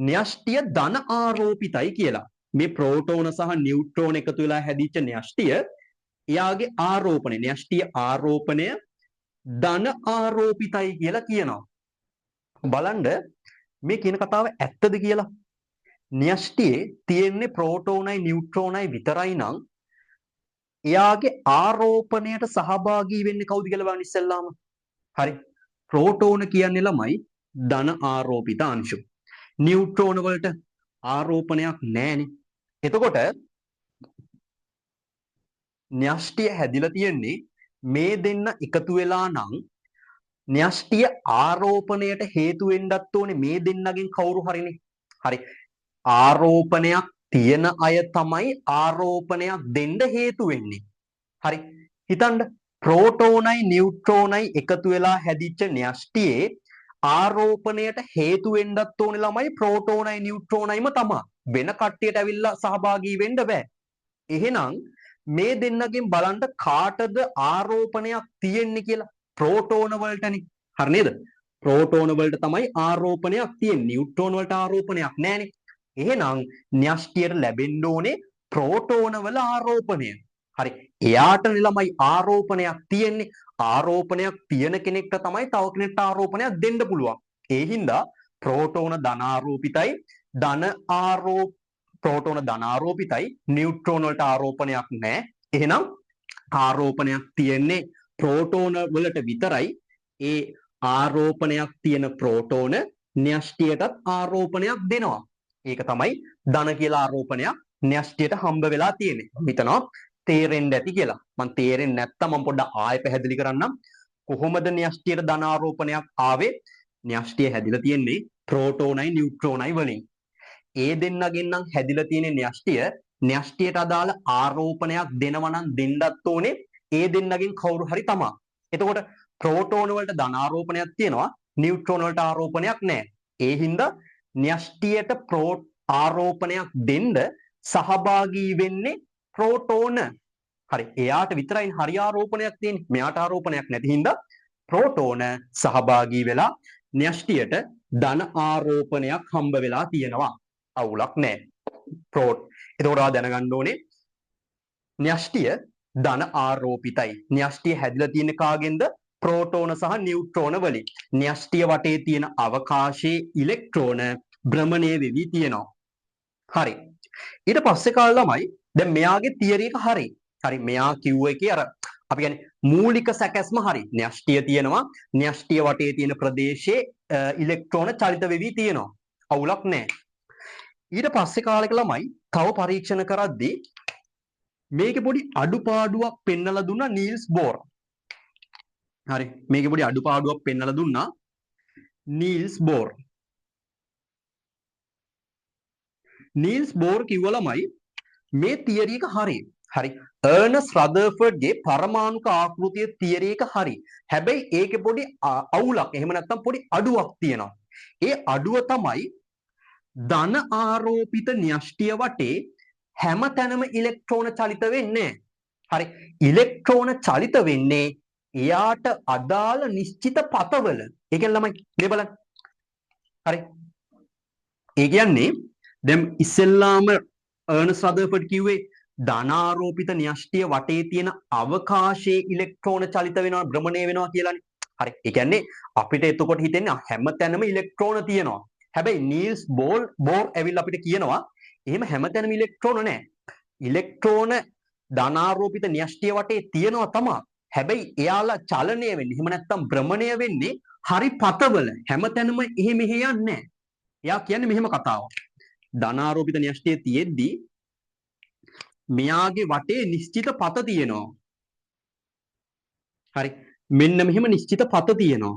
Speaker 1: න්‍යෂ්ටිය ධන ආරෝපිතයි කියලා. මේ ප්‍රෝටෝන සහ නියුට්‍රෝන එකතු වෙලා හැදිච්ච න්‍යෂ්ටිය එයාගේ ආරෝපණය න්‍යෂ්ටිය ආරෝපණය ධන ආරෝපිතයි කියලා කියනවා. බලන්න මේ කියන කතාව ඇත්තද කියලා. න්‍යෂ්ටියේ තියෙන්නේ ප්‍රෝටෝනයි නියුට්‍රෝනයි විතරයි නම් එයාගේ ආරෝපණයට සහභාගී වෙන්නේ කවුද කියලා බලන්න ඉස්සෙල්ලාම. හරි. ප්‍රෝටෝන කියන්නේ ළමයි ධන ආරෝපිත අංශු. නියුට්‍රෝන වලට ආරෝපණයක් නැහැනේ. එතකොට න්‍යෂ්ටිය හැදිලා තියෙන්නේ මේ දෙන්න එකතු වෙලා නම් න්‍යෂ්ටිය ආරෝපණයට හේතු වෙන්නත් ඕනේ මේ දෙන්නගෙන් කවුරු හරිනේ. හරි. ආරෝපණයක් තියෙන අය තමයි ආරෝපණයක් දෙන්න හේතු වෙන්නේ. හරි. හිතන්න ප්‍රෝටෝනයි නියුට්‍රෝනයි එකතු වෙලා හැදිච්ච න්‍යෂ්ටියේ ආරෝපණයට හේතු වෙන්නත් ඕනේ ළමයි ප්‍රෝටෝනයි නියුට්‍රෝනයිම තමයි. වෙන කට්ටියට ඇවිල්ලා සහභාගී වෙන්න බෑ. එහෙනම් මේ දෙන්නගෙන් බලන්න කාටද ආරෝපණයක් තියෙන්නේ කියලා ප්‍රෝටෝන වලටනේ. හරි නේද? ප්‍රෝටෝන වලට තමයි ආරෝපණයක් තියෙන්නේ. නියුට්‍රෝන වලට ආරෝපණයක් නැහැනේ. එහෙනම් න්‍යෂ්ටියට ලැබෙන්න ඕනේ ප්‍රෝටෝන වල ආරෝපණය. හරි. එයාට ළමයි ආරෝපණයක් තියෙන්නේ. ආරෝපණයක් තියෙන කෙනෙක්ට තමයි තව කෙනෙක්ට ආරෝපණයක් දෙන්න පුළුවන්. ඒ හින්දා ප්‍රෝටෝන ධනාරෝපිතයි ප්‍රෝටෝන ධනාරෝපිතයි නියුට්‍රෝන වලට ආරෝපණයක් නැහැ. එහෙනම් ආරෝපණයක් තියෙන්නේ ප්‍රෝටෝන වලට විතරයි. ඒ ආරෝපණයක් තියෙන ප්‍රෝටෝන න්‍යෂ්ටියටත් ආරෝපණයක් දෙනවා. ඒක තමයි ධන කියලා ආරෝපණයක් න්‍යෂ්ටියට හම්බ වෙලා තියෙන්නේ. හිතනවා තේරෙන්න ඇති කියලා. මම තේරෙන්නේ නැත්තම් මම පොඩ්ඩක් ආයෙ පැහැදිලි කරන්නම්. කොහොමද න්‍යෂ්ටියට ධන ආරෝපණයක් ආවේ? න්‍යෂ්ටිය හැදිලා තියෙන්නේ ප්‍රෝටෝනයි නියුට්‍රෝනයි වලින්. ඒ දෙන්නගෙන් නම් හැදිලා තියෙන න්‍යෂ්ටියට අදාළ ආරෝපණයක් දෙනවා නම් දෙන්නත් ඕනේ ඒ දෙන්නගෙන් කවුරු හරි තමයි. එතකොට ප්‍රෝටෝන වලට ධන ආරෝපණයක් තියෙනවා නියුට්‍රෝන වලට ආරෝපණයක් නැහැ. ඒ හින්දා න්‍යෂ්ටියට ආරෝපණයක් දෙන්න සහභාගී වෙන්නේ ප්‍රෝටෝන. හරි. එයාට විතරයි හරි ආරෝපණයක් තියෙන්නේ. මෙයාට ආරෝපණයක් නැති හින්දා ප්‍රෝටෝන සහභාගී වෙලා න්‍යෂ්ටියට ධන ආරෝපණයක් හම්බ වෙලා තියෙනවා. අවුලක් නැහැ. එතකොට ඔයා දැනගන්න ඕනේ න්‍යෂ්ටිය ධන ආරෝපිතයි. න්‍යෂ්ටිය හැදිලා තියෙන කාගෙන්ද? ප්‍රෝටෝන සහ නියුට්‍රෝන වලින්. න්‍යෂ්ටිය වටේ තියෙන අවකාශයේ ඉලෙක්ට්‍රෝන භ්‍රමණය වෙවි තියෙනවා. හරි. ඊට පස්සේ කාල ළමයි දැන් මෙයාගේ තියරි එක හරි. හරි මෙයා කිව්ව එකේ අර අපි කියන්නේ මූලික සැකැස්ම හරි. න්‍යෂ්ටිය තියෙනවා. න්‍යෂ්ටිය වටේ තියෙන ප්‍රදේශයේ ඉලෙක්ට්‍රෝන චලිත වෙවි තියෙනවා. අවුලක් නැහැ. ඊට පස්සේ කාලෙක ළමයි තව පරීක්ෂණ කරද්දී මේකේ පොඩි අඩුපාඩුවක් පෙන්වලා දුන්නා නීල්ස් බෝර්. හරි මේකේ පොඩි අඩුපාඩුවක් පෙන්වලා දුන්නා නීල්ස් බෝර්. නීල්ස් බෝර් කිව්ව ළමයි මේ තියරි එක හරි. හරි. අර්නස් රදර්ෆර්ඩ්ගේ පරමාණුක ආකෘතිය තියරි එක හරි. හැබැයි ඒකේ පොඩි අවුලක් එහෙම නැත්නම් පොඩි අඩුවක් තියෙනවා. ඒ අඩුව තමයි ධන ආරෝපිත න්‍යෂ්ටිය වටේ හැම තැනම ඉලෙක්ට්‍රෝන චලිත වෙන්නේ. හරි. ඉලෙක්ට්‍රෝන චලිත වෙන්නේ එයාට අදාළ නිශ්චිත පතවල. ඒ කියන්නේ ළමයි මේ බලන්න. හරි. ඒ කියන්නේ දැන් ඉස්සෙල්ලාම අර්නස් රදර්ෆර්ඩ් කිව්වේ ධනාරෝපිත න්‍යෂ්ටිය වටේ තියෙන අවකාශයේ ඉලෙක්ට්‍රෝන චලිත වෙනවා භ්‍රමණය වෙනවා කියලානේ. හරි. ඒ කියන්නේ අපිට එතකොට හිතෙන්නේ හැමතැනම ඉලෙක්ට්‍රෝන තියෙනවා. හැබැයි නීල්ස් බෝර් ඇවිල්ලා අපිට කියනවා එහෙම හැමතැනම ඉලෙක්ට්‍රෝන නැහැ. ඉලෙක්ට්‍රෝන ධනාරෝපිත න්‍යෂ්ටිය වටේ තියෙනවා තමයි. හැබැයි එයාලා චලනය වෙන්නේ එහෙම නැත්නම් භ්‍රමණය වෙන්නේ හරි පතවල. හැමතැනම එහෙ මෙහෙ යන්නේ නැහැ. එයා කියන්නේ මෙහෙම කතාවක්. ධනාරෝපිත න්‍යෂ්ටිය තියෙද්දී මෙයාගේ වටේ නිශ්චිත පත තියෙනවා. හරි. මෙන්න මෙහෙම නිශ්චිත පත තියෙනවා.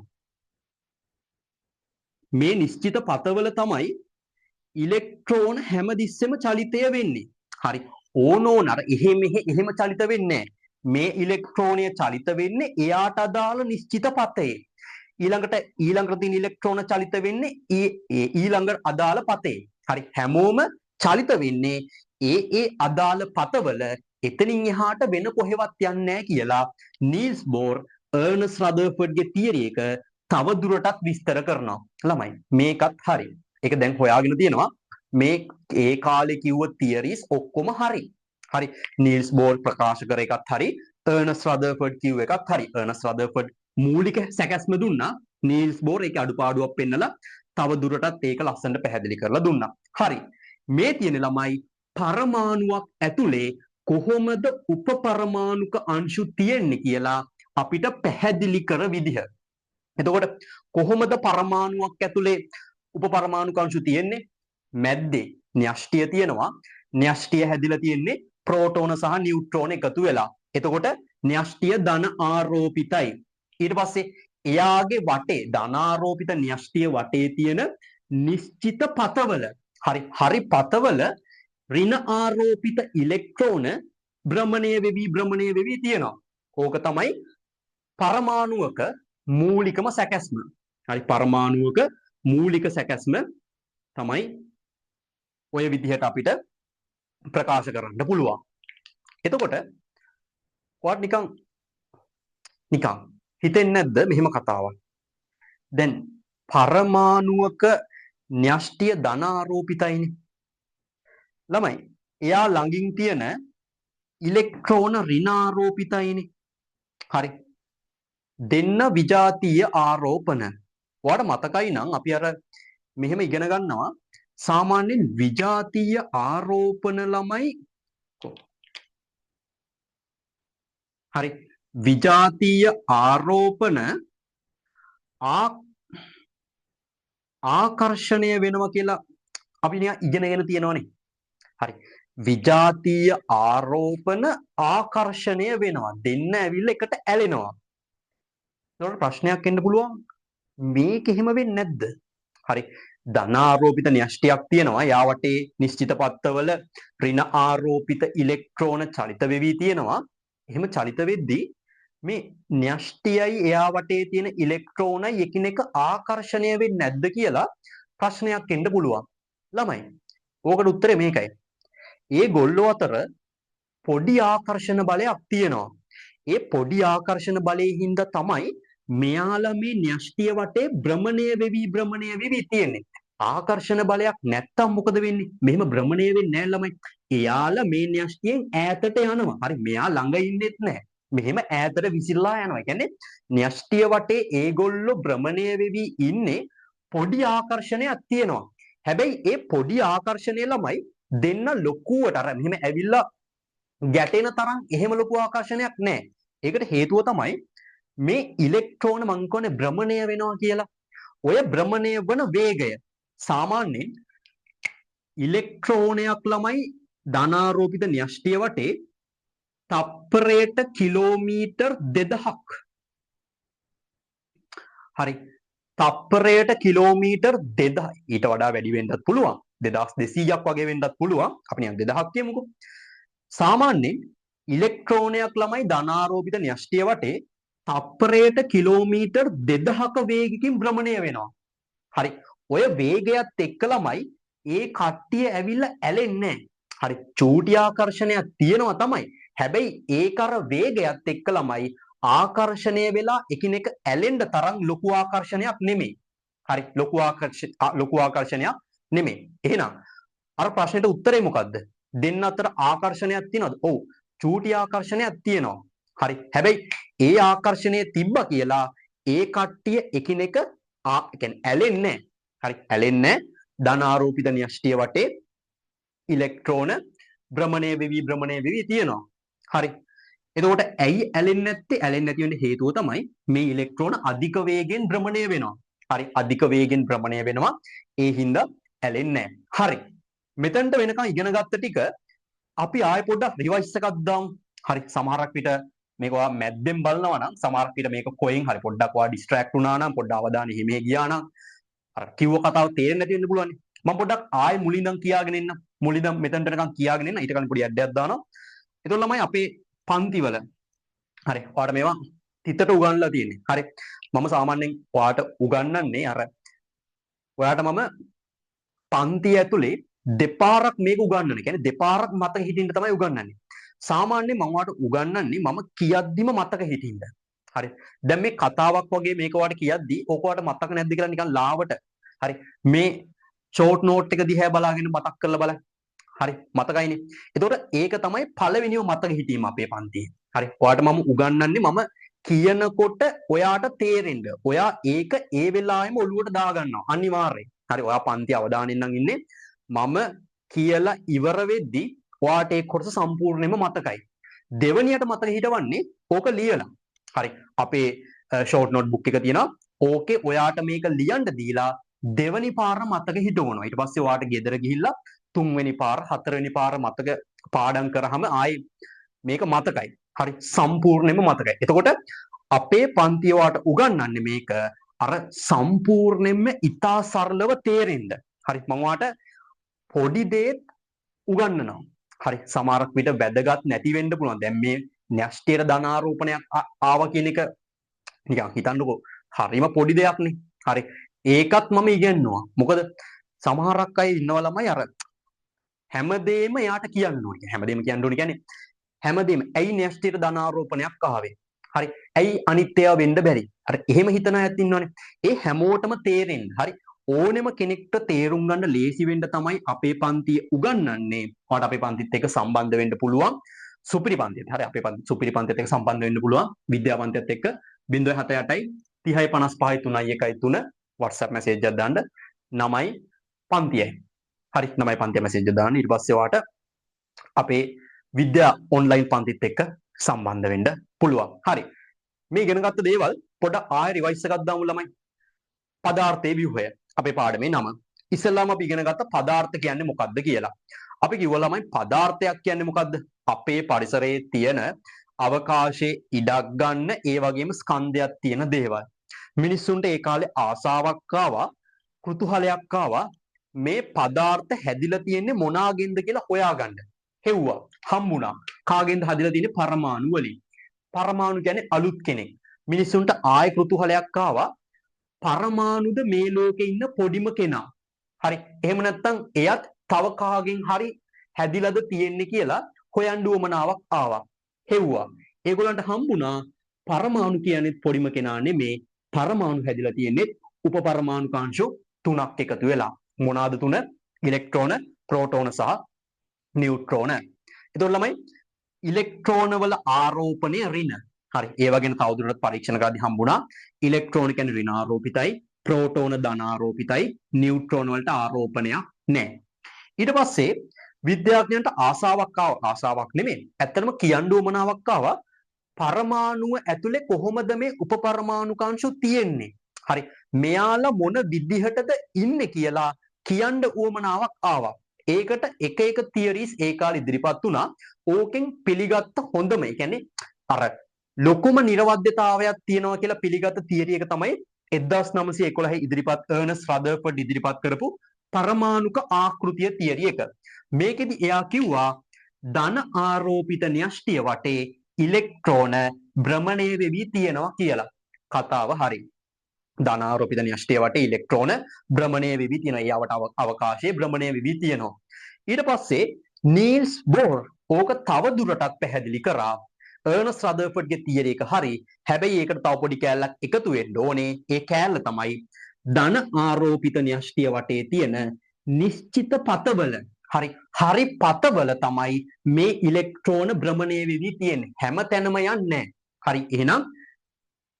Speaker 1: මේ නිශ්චිත පතවල තමයි ඉලෙක්ට්‍රෝන හැමතිස්සෙම චලිතය වෙන්නේ. හරි. ඕනෝන අර එහෙම චලිත වෙන්නේ මේ ඉලෙක්ට්‍රෝනය චලිත වෙන්නේ එයාට අදාළ නිශ්චිත පතේ. ඊළඟට තියෙන ඉලෙක්ට්‍රෝන චලිත වෙන්නේ ඊළඟ අදාළ පතේ. හරි. හැමෝම චලිත වෙන්නේ ඒ අදාළ පතවල. එතනින් එහාට වෙන කොහෙවත් යන්නේ නැහැ කියලා නීල්ස් බෝර් අර්නස් රදර්ෆර්ඩ්ගේ තියරි එක තව දුරටත් විස්තර කරනවා. ළමයි මේකත් හරි. ඒක දැන් හොයාගෙන තියෙනවා. මේ ඒ කාලේ කිව්ව තියරිස් ඔක්කොම හරි. හරි. නීල්ස් බෝර් ප්‍රකාශ කර එකත් හරි. අර්නස් රදර්ෆර්ඩ් කිව්ව එකත් හරි. අර්නස් රදර්ෆර්ඩ් මූලික සැකැස්ම දුන්නා. නීල්ස් බෝර් ඒකේ අඩුපාඩුවක් පෙන්නලා තව දුරටත් ඒක ලස්සනට පැහැදිලි කරලා දුන්නා. හරි. මේ තියෙන ළමයි පරමාණුවක් ඇතුලේ කොහොමද උපපරමාණුක අංශු තියෙන්නේ කියලා අපිට පැහැදිලි කර විදිහ. එතකොට කොහොමද පරමාණුවක් ඇතුලේ උපපරමාණුක අංශු තියෙන්නේ? මැද්දේ න්‍යෂ්ටිය තියෙනවා. න්‍යෂ්ටිය හැදිලා තියෙන්නේ ප්‍රෝටෝන සහ නියුට්‍රෝන එකතු වෙලා. එතකොට න්‍යෂ්ටිය ධන ආරෝපිතයි. ඊට පස්සේ එයාගේ වටේ ධනාරෝපිත න්‍යෂ්ටිය වටේ තියෙන නිශ්චිත පතවල හරි පතවල ඍණ ආරෝපිත ඉලෙක්ට්‍රෝන භ්‍රමණය වෙවි තියෙනවා. ඕක තමයි පරමාණුවක මූලිකම සැකැස්ම. හරි. පරමාණුවක මූලික සැකැස්ම තමයි ඔය විදිහට අපිට ප්‍රකාශ කරන්න පුළුවන්. එතකොට ඔයාලට නිකන් හිතෙන්නේ නැද්ද මෙහෙම කතාවක්? දැන් පරමාණුවක න්‍යෂ්ටිය ධනාරෝපිතයිනේ. ළමයි එයා ළඟින් තියෙන ඉලෙක්ට්‍රෝන ඍණාරෝපිතයිනේ. හරි. දෙන්න විජාතීය ආරෝපණ. ඔයාලට මතකයි නම් අපි අර මෙහෙම ඉගෙන ගන්නවා සාමාන්‍යයෙන් විජාතීය ආරෝපණ ළමයි. හරි. විජාතීය ආරෝපණ ආකර්ෂණය වෙනවා කියලා අපි නිකන් ඉගෙනගෙන තියෙනවනේ. හරි. විජාතීය ආරෝපණ ආකර්ෂණය වෙනවා. දෙන්න ඇවිල්ලා එකට ඇලෙනවා. ඒකට ප්‍රශ්නයක් එන්න පුළුවන්. මේක එහෙම වෙන්නේ නැද්ද? හරි. ධනාරෝපිත න්‍යෂ්ටියක් තියෙනවා. යා වටේ නිශ්චිත පත්තවල ඍණ ආරෝපිත ඉලෙක්ට්‍රෝන චලිත වෙවි තියෙනවා. එහෙම චලිත වෙද්දී මේ න්‍යෂ්ටියයි එයා වටේ තියෙන ඉලෙක්ට්‍රෝනයි එකිනෙක ආකර්ෂණය වෙන්නේ නැද්ද කියලා ප්‍රශ්නයක් එන්න පුළුවන්. ළමයි ඕකට උත්තරේ මේකයි. ඒ ගොල්ලෝ අතර පොඩි ආකර්ෂණ බලයක් තියෙනවා. ඒ පොඩි ආකර්ෂණ බලයෙන් හින්දා තමයි මෙයාලා මේ න්‍යෂ්ටිය වටේ භ්‍රමණය වෙවි තියෙන්නේ. ආකර්ෂණ බලයක් නැත්තම් මොකද වෙන්නේ? මෙහෙම භ්‍රමණය වෙන්නේ නැහැ ළමයි. එයාලා මේ න්‍යෂ්ටියෙන් ඈතට යනවා. හරි. මෙයා ළඟ ඉන්නෙත් නැහැ. මෙහෙම ඈතට විසිරලා යනවා. ඒ කියන්නේ න්‍යෂ්ටිය වටේ ඒගොල්ලෝ භ්‍රමණය වෙවි ඉන්නේ පොඩි ආකර්ෂණයක් තියෙනවා. හැබැයි ඒ පොඩි ආකර්ෂණය ළමයි දෙන්න ලොකුවට අර මෙහෙම ඇවිල්ලා ගැටෙන තරම් එහෙම ලොකු ආකර්ෂණයක් නැහැ. ඒකට හේතුව තමයි මේ ඉලෙක්ට්‍රෝන මං කියන්නේ භ්‍රමණය වෙනවා කියලා. ඔය භ්‍රමණය වන වේගය සාමාන්‍යයෙන් ඉලෙක්ට්‍රෝනයක් ළමයි ධනාරෝපිත න්‍යෂ්ටිය වටේ තප්පරයට කිලෝමීටර් 2000ක්. හරි. තප්පරයට කිලෝමීටර් 2000 ඊට වඩා වැඩි වෙන්නත් පුළුවන්. 2200ක් වගේ වෙන්නත් පුළුවන්. අපි නිකන් 2000ක් කියමුකෝ. සාමාන්‍යයෙන් ඉලෙක්ට්‍රෝනයක් ළමයි ධනාරෝපිත න්‍යෂ්ටිය වටේ තප්පරයට කිලෝමීටර් 2000ක වේගකින් භ්‍රමණය වෙනවා. හරි. ඔය වේගයත් එක්ක ළමයි ඒ කට්ටිය ඇවිල්ලා ඇලෙන්නේ නැහැ. හරි. චූටි ආකර්ෂණයක් තියෙනවා තමයි. හැබැයි ඒක අර වේගයත් එක්ක ළමයි ආකර්ෂණය වෙලා එකිනෙක ඇලෙන්න තරම් ලොකු ආකර්ෂණයක් නෙමෙයි. හරි. ලොකු ආකර්ෂණයක් නෙමෙයි. එහෙනම් අර ප්‍රශ්නෙට උත්තරේ මොකද්ද? දෙන්න අතර ආකර්ෂණයක් තියෙනවද? ඔව්. චූටි ආකර්ෂණයක් තියෙනවා. හරි. හැබැයි ඒ ආකර්ෂණය තිබ්බා කියලා ඒ කට්ටිය එකිනෙක කියන්නේ ඇලෙන්නේ නැහැ. හරි. ඇලෙන්නේ ධනාරෝපිත න්‍යෂ්ටිය වටේ ඉලෙක්ට්‍රෝන භ්‍රමණය වෙවි තියෙනවා. හරි. එතකොට ඇයි ඇලෙන්නේ නැත්තේ? ඇලෙන්නේ නැති වෙන්න හේතුව තමයි මේ ඉලෙක්ට්‍රෝන අධික වේගෙන් භ්‍රමණය වෙනවා. හරි. අධික වේගෙන් භ්‍රමණය වෙනවා. ඒ හින්දා ඇලෙන්නේ නැහැ. හරි. මෙතනට වෙනකන් ඉගෙන ගත්ත ටික අපි ආයෙ පොඩ්ඩක් රිවයිස් එකක් දාමු. හරි. සමහරක් විට මේක ඔයා මැද්දෙන් බලනවා නම් සමහරක් විට මේක කොහෙන් හරි පොඩ්ඩක් ඔයා ඩිස්ට්‍රැක්ට් වුණා නම් පොඩ්ඩක් අවධානය හිමේ ගියා නම් අර කිව්ව කතාව තේරෙන්නේ නැති වෙන්න පුළුවන්. මම පොඩ්ඩක් ආයෙ මුලින්දන් කියාගෙන එන්න. මුලින්දන් මෙතනට නිකන් කියාගෙන එන්න. ඊට කලින් පොඩි ඇඩ්ඩයක් දානවා. ඒතකොට ළමයි අපේ පන්තිවල හරි ඔයාලට මේවා තිතට උගන්ලා තියෙන්නේ. හරි. මම සාමාන්‍යයෙන් ඔයාලට උගන්වන්නේ අර ඔයාලට මම පන්තිය ඇතුලේ දෙපාරක් මේක උගන්වන්නේ. කියන්නේ දෙපාරක් මතක හිටින්න තමයි උගන්වන්නේ. සාමාන්‍යයෙන් මම ඔයාලට උගන්වන්නේ මම කියද්දිම මතක හිටින්න. හරි. දැන් මේ කතාවක් වගේ මේක ඔයාලට කියද්දි ඕක ඔයාලට මතක නැද්ද කියලා නිකන් ලාවට. හරි. මේ ෂෝට් නෝට් එක දිහා බලාගෙන මතක් කරලා බලන්න. හරි. මතකයිනේ. එතකොට ඒක තමයි පළවෙනිව මතක හිටීම අපේ පන්තියේ. හරි. ඔයාලට මම උගන්වන්නේ මම කියනකොට ඔයාට තේරෙන්න. ඔයා ඒක ඒ වෙලාවෙම ඔළුවට දාගන්නවා. අනිවාර්යයෙන්. හරි. ඔයා පන්ති අවධානයෙන් නම් ඉන්නේ. මම කියලා ඉවර වෙද්දි ඔයාට ඒ කොටස සම්පූර්ණයෙන්ම මතකයි. දෙවනියට මතක හිටවන්නේ ඕක ලියලා. හරි. අපේ ෂෝට් නෝට් බුක් එක තියෙනවා. ඕකේ ඔයාට මේක ලියන්න දීලා දෙවනි පාර මතක හිටවනවා. ඊට පස්සේ ඔයාට ගෙදර ගිහිල්ලා තුන්වෙනි පාර හතරවෙනි පාර මතක පාඩම් කරාම ආයේ මේක මතකයි. හරි. සම්පූර්ණයෙන්ම මතකයි. එතකොට අපේ පන්තිය ඔයාට උගන්වන්නේ මේක අර සම්පූර්ණයෙන්ම ඉතා සරලව තේරෙන්න. හරි. මම ඔයාට පොඩි දේත් උගන්වනවා. හරි. සමහරක් විට වැදගත් නැති වෙන්න පුළුවන්. දැන් මේ න්‍යෂ්ටියට ධනාරෝපණයක් ආවා කියන එක නිකන් හිතන්නකෝ හරිම පොඩි දෙයක් නේ. හරි. ඒකත් මම ඉගෙනනවා. මොකද සමහරක් අය ඉන්නවා ළමයි අර හැමදේම යාට කියන්න ඕනේ. හැමදේම කියන්න ඕනේ කියන්නේ හැමදේම ඇයි න්‍යෂ්ටියට ධනාරෝපණයක් ආවේ? හරි. ඇයි අනිත් ඒවා වෙන්න බැරි? අර එහෙම හිතන අයත් ඉන්නවනේ. ඒ හැමෝටම තේරෙන්න. හරි. ඕනෙම කෙනෙක්ට තේරුම් ගන්න ලේසි වෙන්න තමයි අපේ පන්තිය උගන්වන්නේ. ඔයාලට අපේ පන්තිත් එක්ක සම්බන්ධ වෙන්න පුළුවන්. සුපිරි පන්තියත්. හරි. අපේ පන්ති සුපිරි පන්තියත් එක්ක සම්බන්ධ වෙන්න පුළුවන්. විද්‍යා පන්තියත් එක්ක 078යි 30යි 55යි 3යි 1යි 3 WhatsApp message එකක් දාන්න 9යි පන්තියයි. හරි. 9යි පන්තිය message එක දාන්න. ඊට පස්සේ ඔයාට අපේ විද්‍යා online පන්තිත් එක්ක සම්බන්ධ වෙන්න පුළුවන්. හරි. මේ ඉගෙන ගත්ත දේවල් පොඩ්ඩක් ආයෙ රිවයිස් එකක් දාමු ළමයි. පදාර්ථයේ ව්‍යුහය අපේ පාඩමේ නම. ඉස්සෙල්ලාම අපි ඉගෙන ගත්ත පදාර්ථ කියන්නේ මොකක්ද කියලා. අපි කිව්වා ළමයි පදාර්ථයක් කියන්නේ මොකක්ද? අපේ පරිසරයේ තියෙන අවකාශයේ ඉඩක් ගන්න ඒ වගේම ස්කන්ධයක් තියෙන දේවල්. මිනිස්සුන්ට ඒ කාලේ ආසාවක් ආවා, කුතුහලයක් ආවා මේ පදාර්ථ හැදිලා තියෙන්නේ මොනාගෙන්ද කියලා හොයාගන්න. හෙව්වා. හම්බුණා. කාගෙන්ද හැදිලා තියෙන්නේ? පරමාණු වලින්. පරමාණු කියන්නේ අලුත් කෙනෙක්. මිනිස්සුන්ට ආය කුතුහලයක් ආවා පරමාණුද මේ ලෝකේ ඉන්න පොඩිම කෙනා. හරි. එහෙම නැත්නම් එයත් තව කාගෙන් හරි හැදිලාද තියෙන්නේ කියලා හොයන්න උවමනාවක් ආවා. හෙව්වා. ඒගොල්ලන්ට හම්බුණා පරමාණු කියන්නේ පොඩිම කෙනා නෙමේ. පරමාණු හැදිලා තියෙන්නේ උපපරමාණු කාංශු තුනක් එකතු වෙලා. මොනවාද තුන? ඉලෙක්ට්‍රෝන, ප්‍රෝටෝන සහ නියුට්‍රෝන. එතකොට ළමයි ඉලෙක්ට්‍රෝන වල ආරෝපණය ඍණ. හරි. ඒ වගේම තවදුරටත් පරීක්ෂණ කරද්දී හම්බුණා ඉලෙක්ට්‍රෝන කියන්නේ ඍණාරෝපිතයි, ප්‍රෝටෝන ධනාරෝපිතයි, නියුට්‍රෝන වලට ආරෝපණයක් නැහැ. ඊට පස්සේ විද්‍යාඥයන්ට ආසාවක් නෙමෙයි. ඇත්තටම කියන්න උවමනාවක් ආවා පරමාණුව ඇතුලේ කොහොමද මේ උපපරමාණු කාංශු තියෙන්නේ? හරි. මෙයාලා මොන විදිහටද ඉන්නේ කියලා කියන්න උවමනාවක් ආවා. ඒකට එක තියරිස් ඒ කාලේ ඉදිරිපත් වුණා. ඕකෙන් පිළිගත්ත හොඳම, ඒ කියන්නේ අර ලොකුම නිර්වද්‍යතාවයක් තියෙනවා කියලා පිළිගත්ත තියරි එක තමයි 1911 ඉදිරිපත් අර්නස්ට් රදර්ෆර්ඩ් ඉදිරිපත් කරපු පරමාණුක ආකෘතිය තියරි එක. මේකෙදි එයා කිව්වා ධන ආරෝපිත න්‍යෂ්ටිය වටේ ඉලෙක්ට්‍රෝන භ්‍රමණය වෙවි තියෙනවා කියලා. කතාව හරි. ධන ආරෝපිත න්‍යෂ්ටිය වටේ ඉලෙක්ට්‍රෝන භ්‍රමණය වෙවි තියෙනවා. ඊවට අවකාශයේ භ්‍රමණය වෙවි තියෙනවා. ඊට පස්සේ නීල්ස් බෝර් ඕක තව දුරටත් පැහැදිලි කරා. අර්නස්ට් රදර්ෆර්ඩ්ගේ තියරි එක හරි. හැබැයි ඒකට තව පොඩි කෑල්ලක් එකතු වෙන්න ඕනේ. ඒ කෑල්ල තමයි ධන ආරෝපිත න්‍යෂ්ටිය වටේ තියෙන නිශ්චිත පතවල හරි පතවල තමයි මේ ඉලෙක්ට්‍රෝන භ්‍රමණය වෙවි තියෙන්නේ. හැම තැනම යන්නේ හරි. එහෙනම්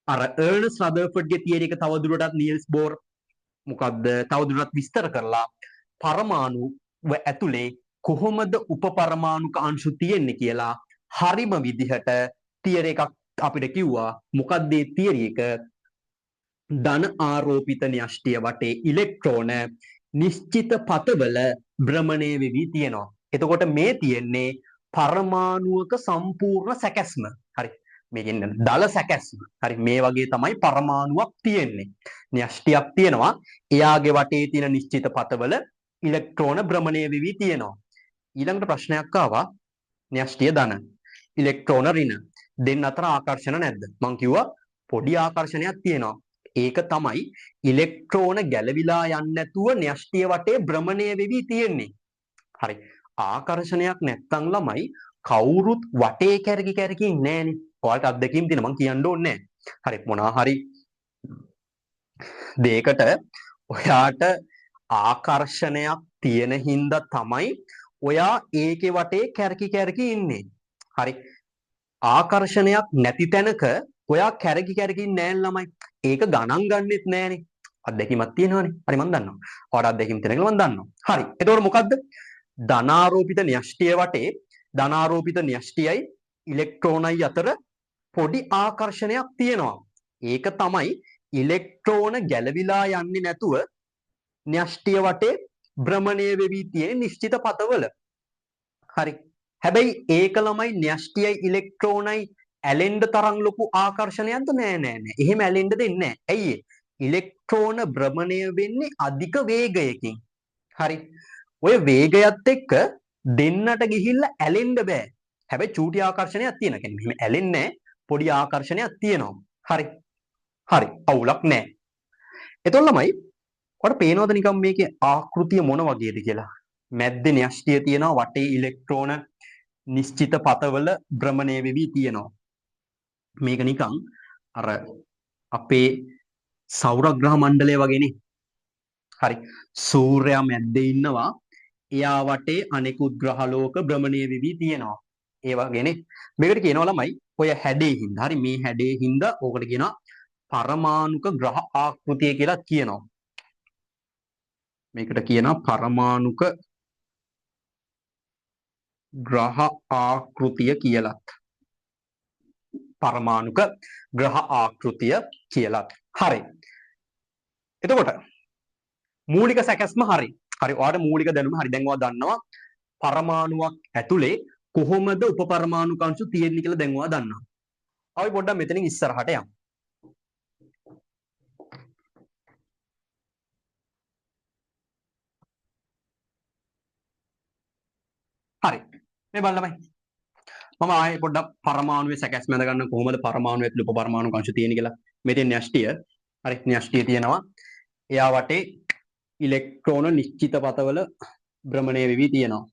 Speaker 1: අර අර්නස්ට් රදර්ෆර්ඩ්ගේ තියරි එක තවදුරටත් නීල්ස් බෝර් මොකද්ද තවදුරටත් විස්තර කරලා පරමාණුව ඇතුලේ කොහොමද උපපරමාණුක අංශු තියෙන්නේ කියලා හරිම විදිහට තියරි එකක් අපිට කිව්වා. මොකක්ද මේ තියරි එක? ධන ආරෝපිත න්‍යෂ්ටිය වටේ ඉලෙක්ට්‍රෝන නිශ්චිත පතවල භ්‍රමණය වෙවි තියෙනවා. එතකොට මේ තියෙන්නේ පරමාණුවක සම්පූර්ණ සැකැස්ම. හරි. මේකෙන් දල සැකැස්ම. හරි. මේ වගේ තමයි පරමාණුවක් තියෙන්නේ. න්‍යෂ්ටියක් තියෙනවා. එයාගේ වටේ තියෙන නිශ්චිත පතවල ඉලෙක්ට්‍රෝන භ්‍රමණය වෙවි තියෙනවා. ඊළඟට ප්‍රශ්නයක් ආවා න්‍යෂ්ටිය ධන ඉලෙක්ට්‍රෝන ඍණ දෙන්න අතර ආකර්ෂණ නැද්ද? මං කිව්වා පොඩි ආකර්ෂණයක් තියෙනවා. ඒක තමයි ඉලෙක්ට්‍රෝන ගැලවිලා යන්නේ නැතුව න්‍යෂ්ටිය වටේ භ්‍රමණය වෙවි තියෙන්නේ. හරි. ආකර්ෂණයක් නැත්තම් ළමයි කවුරුත් වටේ කැරකි කැරකි ඉන්නේ නෑනේ. ඔයාලට අත්දැකීම් තියෙන මං කියන්න ඕනේ නෑ. හරි. මොනවා හරි දෙයකට ඔයාට ආකර්ෂණයක් තියෙන හින්දා තමයි ඔයා ඒකේ වටේ කැරකි කැරකි ඉන්නේ. හරි. ආකර්ෂණයක් නැති තැනක ඔයා කැරකි කැරකි නෑ ළමයි. ඒක ගණන් ගන්නෙත් නෑනේ. අත්දැකීමක් තියෙනවනේ. හරි මම දන්නවා. ඔයාලට අත්දැකීම් තියෙන කියලා මම දන්නවා. හරි. එතකොට මොකද්ද? ධනාරෝපිත න්‍යෂ්ටිය වටේ ධනාරෝපිත න්‍යෂ්ටියයි ඉලෙක්ට්‍රෝනයි අතර පොඩි ආකර්ෂණයක් තියෙනවා. ඒක තමයි ඉලෙක්ට්‍රෝන ගැලවිලා යන්නේ නැතුව න්‍යෂ්ටිය වටේ භ්‍රමණය වෙවි තියෙන නිශ්චිත පතවල. හරි. හැබැයි ඒක ළමයි න්‍යෂ්ටියයි ඉලෙක්ට්‍රෝනයි ඇලෙන්න තරම් ලොකු ආකර්ෂණයක්ද? නෑ. එහෙම ඇලෙන්න දෙන්නේ නෑ. ඇයි ඉලෙක්ට්‍රෝන භ්‍රමණය වෙන්නේ අධික වේගයකින්. හරි. ඔය වේගයත් එක්ක දෙන්නට ගිහිල්ලා ඇලෙන්න බෑ. හැබැයි චූටි ආකර්ෂණයක් තියෙනවා. කියන්නේ මෙහෙම ඇලෙන්නේ පොඩි ආකර්ෂණයක් තියෙනවා. හරි. අවුලක් නෑ. එතකොට ළමයි ඔයාලට පේනවද නිකන් මේකේ ආකෘතිය මොන වගේද කියලා? මැද්දේ න්‍යෂ්ටිය තියෙනවා, වටේ ඉලෙක්ට්‍රෝන නිශ්චිත පතවල භ්‍රමණය වෙවි තියෙනවා. මේක නිකන් අර අපේ සෞරග්‍රහ මණ්ඩලය වගේනේ. හරි. සූර්යයා මැද්දේ ඉන්නවා. එයා වටේ අනෙකුත් ග්‍රහලෝක භ්‍රමණය වෙවි තියෙනවා. ඒ වගේනේ. මේකට කියනවා ළමයි ඔය හැඩේ හින්දා. හරි. මේ හැඩේ හින්දා ඕකට කියනවා පරමාණුක ග්‍රහ ආකෘතිය කියලා කියනවා. මේකට කියනවා පරමාණුක ග්‍රහ ආකෘතිය කියලත්. පරමාණුක ග්‍රහ ආකෘතිය කියලත්. හරි. එතකොට මූලික සැකැස්ම හරි. ඔයාලට මූලික දැනුම හරි. දැන් ඔයා දන්නවා පරමාණුවක් ඇතුලේ කොහොමද උපපරමාණුක අංශු තියෙන්නේ කියලා දැන් ඔයා දන්නවා. අපි පොඩ්ඩක් මෙතනින් ඉස්සරහට යමු. හරි. මේ බලන්න ළමයි. මම ආයේ පොඩ්ඩක් පරමාණුවේ සැකැස්ම ඇඳ ගන්න කොහොමද පරමාණු ඇතුළේ උපපරමාණුක අංශු තියෙන්නේ කියලා. මෙතෙන් න්‍යෂ්ටිය. හරි. න්‍යෂ්ටිය තියෙනවා. එයා වටේ ඉලෙක්ට්‍රෝන නිශ්චිත පතවල භ්‍රමණය වෙවි තියෙනවා.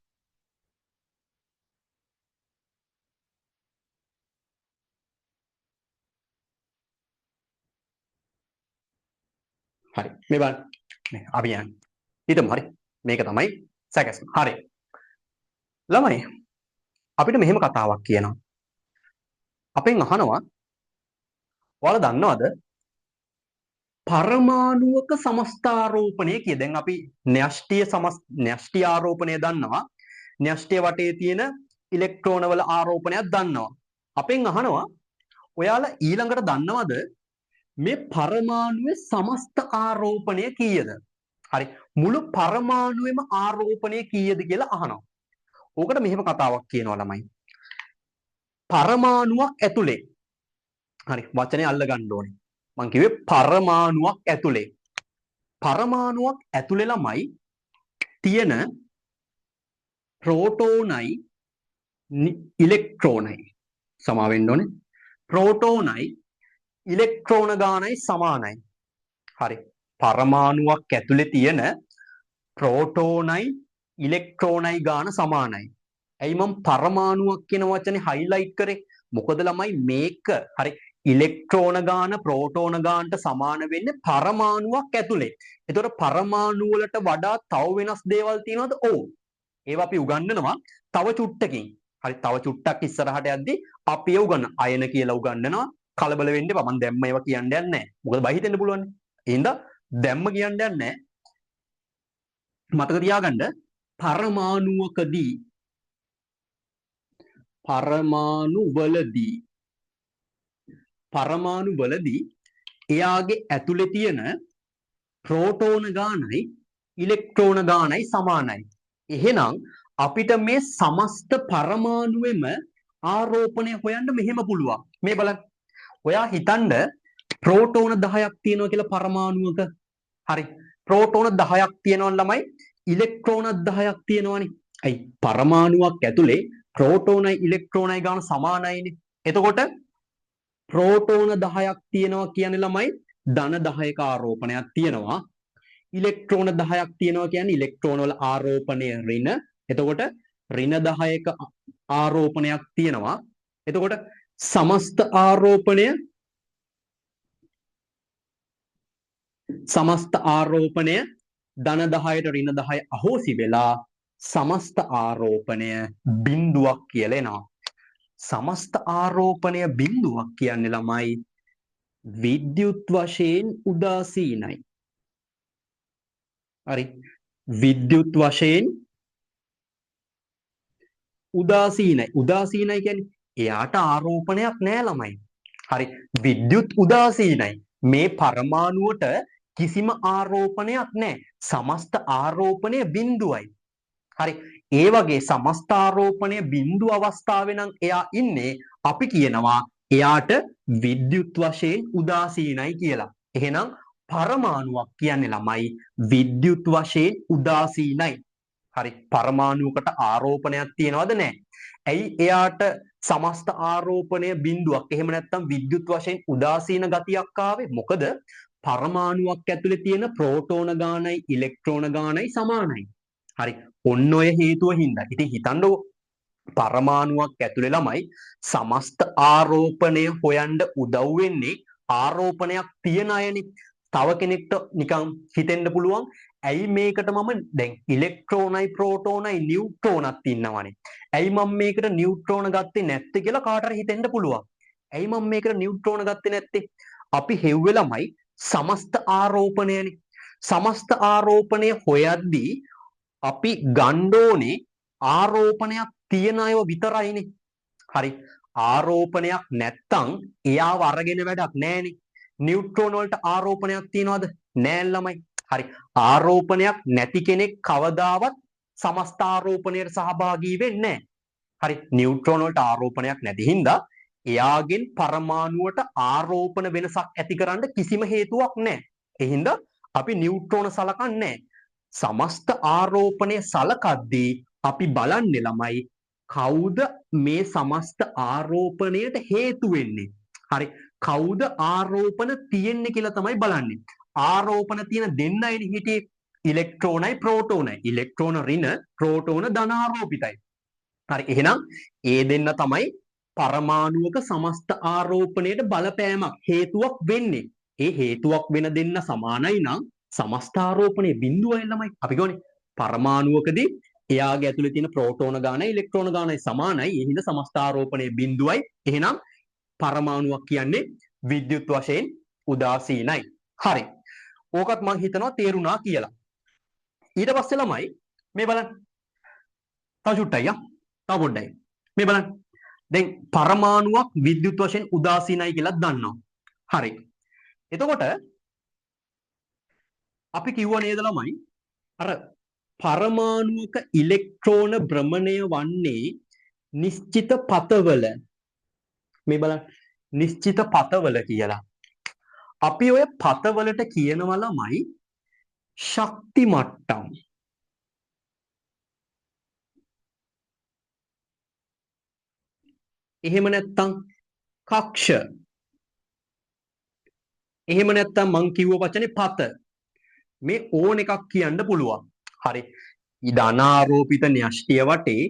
Speaker 1: හරි. මේ බලන්න. මේ අපි යන්නේ. හිතමු හරි. මේක තමයි සැකැස්ම. හරි. ළමයි අපිට මෙහෙම කතාවක් කියනවා. අපෙන් අහනවා ඔයාලා දන්නවද පරමාණුවක සමස්තාරෝපණය කිය. දැන් අපි න්‍යෂ්ටි ආරෝපණය දන්නවා. න්‍යෂ්ටිය වටේ තියෙන ඉලෙක්ට්‍රෝන වල ආරෝපණයක් දන්නවා. අපෙන් අහනවා ඔයාලා ඊළඟට දන්නවද මේ පරමාණුවේ සමස්ත ආරෝපණය කීයද? හරි. මුළු පරමාණුවේම ආරෝපණය කීයද කියලා අහනවා. ඕකට මෙහෙම කතාවක් කියනවා ළමයි. පරමාණුවක් ඇතුලේ. හරි. වචනේ අල්ල ගන්න ඕනේ. මං කිව්වේ පරමාණුවක් ඇතුලේ. පරමාණුවක් ඇතුලේ ළමයි තියෙන ප්‍රෝටෝනයි ඉලෙක්ට්‍රෝනයි සමා වෙන්න ඕනේ. ප්‍රෝටෝනයි ඉලෙක්ට්‍රෝන ගානයි සමානයි. හරි. පරමාණුවක් ඇතුලේ තියෙන ප්‍රෝටෝනයි ඉලෙක්ට්‍රෝනයි ගාන සමානයි. ඇයි මම පරමාණුවක් කියන වචනේ highlight කරේ? මොකද ළමයි මේක හරි ඉලෙක්ට්‍රෝන ගාන ප්‍රෝටෝන ගානට සමාන වෙන්නේ පරමාණුවක් ඇතුලේ. ඒතකොට පරමාණු වලට වඩා තව වෙනස් දේවල් තියෙනවද? ඔව්. ඒවා අපි උගන්වනවා තව චුට්ටකින්. හරි තව චුට්ටක් ඉස්සරහට යද්දි අපි ඒව උගන්වන අයන කියලා උගන්වනවා. කලබල වෙන්න එපා. මම දැම්ම ඒවා කියන්න යන්නේ නැහැ. මොකද බය හිතෙන්න පුළුවන්. එහෙනම් දැම්ම කියන්න යන්නේ නැහැ. මතක තියාගන්න පරමාණුවකදී පරමාණු වලදී එයාගේ ඇතුලේ තියෙන ප්‍රෝටෝන ගානයි ඉලෙක්ට්‍රෝන ගානයි සමානයි. එහෙනම් අපිට මේ සමස්ත පරමාණුවෙම ආරෝපණය හොයන්න මෙහෙම පුළුවන්. මේ බලන්න. ඔයා හිතන්න ප්‍රෝටෝන 10ක් තියෙනවා කියලා පරමාණුවක. හරි. ප්‍රෝටෝන 10ක් තියෙනවා ළමයි ඉලෙක්ට්‍රෝන 10ක් තියෙනවනේ. අයි පරමාණුවක් ඇතුලේ ප්‍රෝටෝනයි ඉලෙක්ට්‍රෝනයි ගාන සමානයිනේ. එතකොට ප්‍රෝටෝන 10ක් තියෙනවා කියන්නේ ළමයි ධන 10ක ආරෝපණයක් තියෙනවා. ඉලෙක්ට්‍රෝන 10ක් තියෙනවා කියන්නේ ඉලෙක්ට්‍රෝන වල ආරෝපණය ඍණ. එතකොට ඍණ 10ක ආරෝපණයක් තියෙනවා. එතකොට සමස්ත ආරෝපණය ධන 10ට ඍණ 10 අහෝසි වෙලා සමස්ත ආරෝපණය බිඳුවක් කියලා එනවා. සමස්ත ආරෝපණය බිඳුවක් කියන්නේ ළමයි විද්‍යුත් වශයෙන් උදාසීනයි. හරි. විද්‍යුත් වශයෙන් උදාසීනයි. උදාසීනයි කියන්නේ එයාට ආරෝපණයක් නෑ ළමයි. හරි. විද්‍යුත් උදාසීනයි. මේ පරමාණුවට කිසිම ආරෝපණයක් නෑ. සමස්ත ආරෝපණය බිඳුවයි. හරි. ඒ වගේ සමස්ත ආරෝපණය බිඳු අවස්ථාවේ නම් එයා ඉන්නේ අපි කියනවා එයාට විද්‍යුත් වශයෙන් උදාසීනයි කියලා. එහෙනම් පරමාණුවක් කියන්නේ ළමයි විද්‍යුත් වශයෙන් උදාසීනයි. හරි. පරමාණුවකට ආරෝපණයක් තියනවද නැහැ? ඇයි එයාට සමස්ත ආරෝපණය බිඳුවක් එහෙම නැත්නම් විද්‍යුත් වශයෙන් උදාසීන ගතියක් ආවේ? මොකද පරමාණුවක් ඇතුලේ තියෙන ප්‍රෝටෝන ගානයි ඉලෙක්ට්‍රෝන ගානයි සමානයි. හරි. ඔන්න ඔය හේතුව හින්දා. ඉතින් හිතන්නකෝ පරමාණුවක් ඇතුලේ ළමයි සමස්ත ආරෝපණය හොයන්න උදව් වෙන්නේ ආරෝපණයක් තියන අයනේ. තව කෙනෙක්ට නිකන් හිතෙන්න පුළුවන් ඇයි මේකට මම දැන් ඉලෙක්ට්‍රෝනයි ප්‍රෝටෝනයි නියුට්‍රෝනත් ඉන්නවනේ. ඇයි මම මේකට නියුට්‍රෝන ගත්තේ නැත්තේ කියලා කාට හරි හිතෙන්න පුළුවන්. ඇයි මම මේකට නියුට්‍රෝන ගත්තේ නැත්තේ? අපි හෙව්වේ ළමයි සමස්ත ආරෝපණයනේ. සමස්ත ආරෝපණය හොයද්දී අපි ගන්න ඕනේ ආරෝපණයක් තියන අයව විතරයිනේ. හරි. ආරෝපණයක් නැත්තම් එයාව අරගෙන වැඩක් නැහැනේ. නියුට්‍රෝන වලට ආරෝපණයක් තියනවද? නෑ ළමයි. හරි. ආරෝපණයක් නැති කෙනෙක් කවදාවත් සමස්ත ආරෝපණයට සහභාගී වෙන්නේ නැහැ. හරි. නියුට්‍රෝන වලට ආරෝපණයක් නැති හින්දා එයාගෙන් පරමාණුවට ආරෝපණ වෙනසක් ඇති කරන්න කිසිම හේතුවක් නැහැ. ඒ හින්දා අපි නියුට්‍රෝන සලකන්නේ නැහැ. සමස්ත ආරෝපණය සලකද්දී අපි බලන්නේ ළමයි කවුද මේ සමස්ත ආරෝපණයට හේතු වෙන්නේ. හරි. කවුද ආරෝපණ තියෙන්නේ කියලා තමයි බලන්නේ. ආරෝපණ තියෙන දෙන්නයිනේ හිටියේ ඉලෙක්ට්‍රෝනයි ප්‍රෝටෝනයි. ඉලෙක්ට්‍රෝන ඍණ ප්‍රෝටෝන ධනාරෝපිතයි. හරි. එහෙනම් ඒ දෙන්න තමයි පරමාණුවක සමස්ත ආරෝපණයට බලපෑමක් හේතුවක් වෙන්නේ. ඒ හේතුවක් වෙන දෙන්න සමානයි නම් සමස්ත ආරෝපණය බිඳුවයි ළමයි. අපි කියන්නේ පරමාණුවකදී එයාගේ ඇතුලේ තියෙන ප්‍රෝටෝන ගානයි ඉලෙක්ට්‍රෝන ගානයි සමානයි. ඒ හින්දා සමස්ත ආරෝපණය බිඳුවයි. එහෙනම් පරමාණුවක් කියන්නේ විද්‍යුත් වශයෙන් උදාසීනයි. හරි. ඕකත් මම හිතනවා තේරුණා කියලා. ඊට පස්සේ ළමයි මේ බලන්න. තව චුට්ටයි තව පොඩ්ඩයි. මේ බලන්න. දැන් පරමාණුවක් විද්‍යුත් වශයෙන් උදාසීනයි කියලා දන්නවා. හරි. එතකොට අපි කිව්වා නේද ළමයි අර පරමාණුවක ඉලෙක්ට්‍රෝන භ්‍රමණය වන්නේ නිශ්චිත පතවල. මේ බලන්න නිශ්චිත පතවල කියලා. අපි ඔය පතවලට කියනවා ළමයි ශක්ති මට්ටම්. එහෙම නැත්නම් කක්ෂ. එහෙම නැත්නම් මං කිව්ව වචනේ පත. මේ ඕන එකක් කියන්න පුළුවන්. හරි. ධනාරෝපිත න්‍යෂ්ටිය වටේ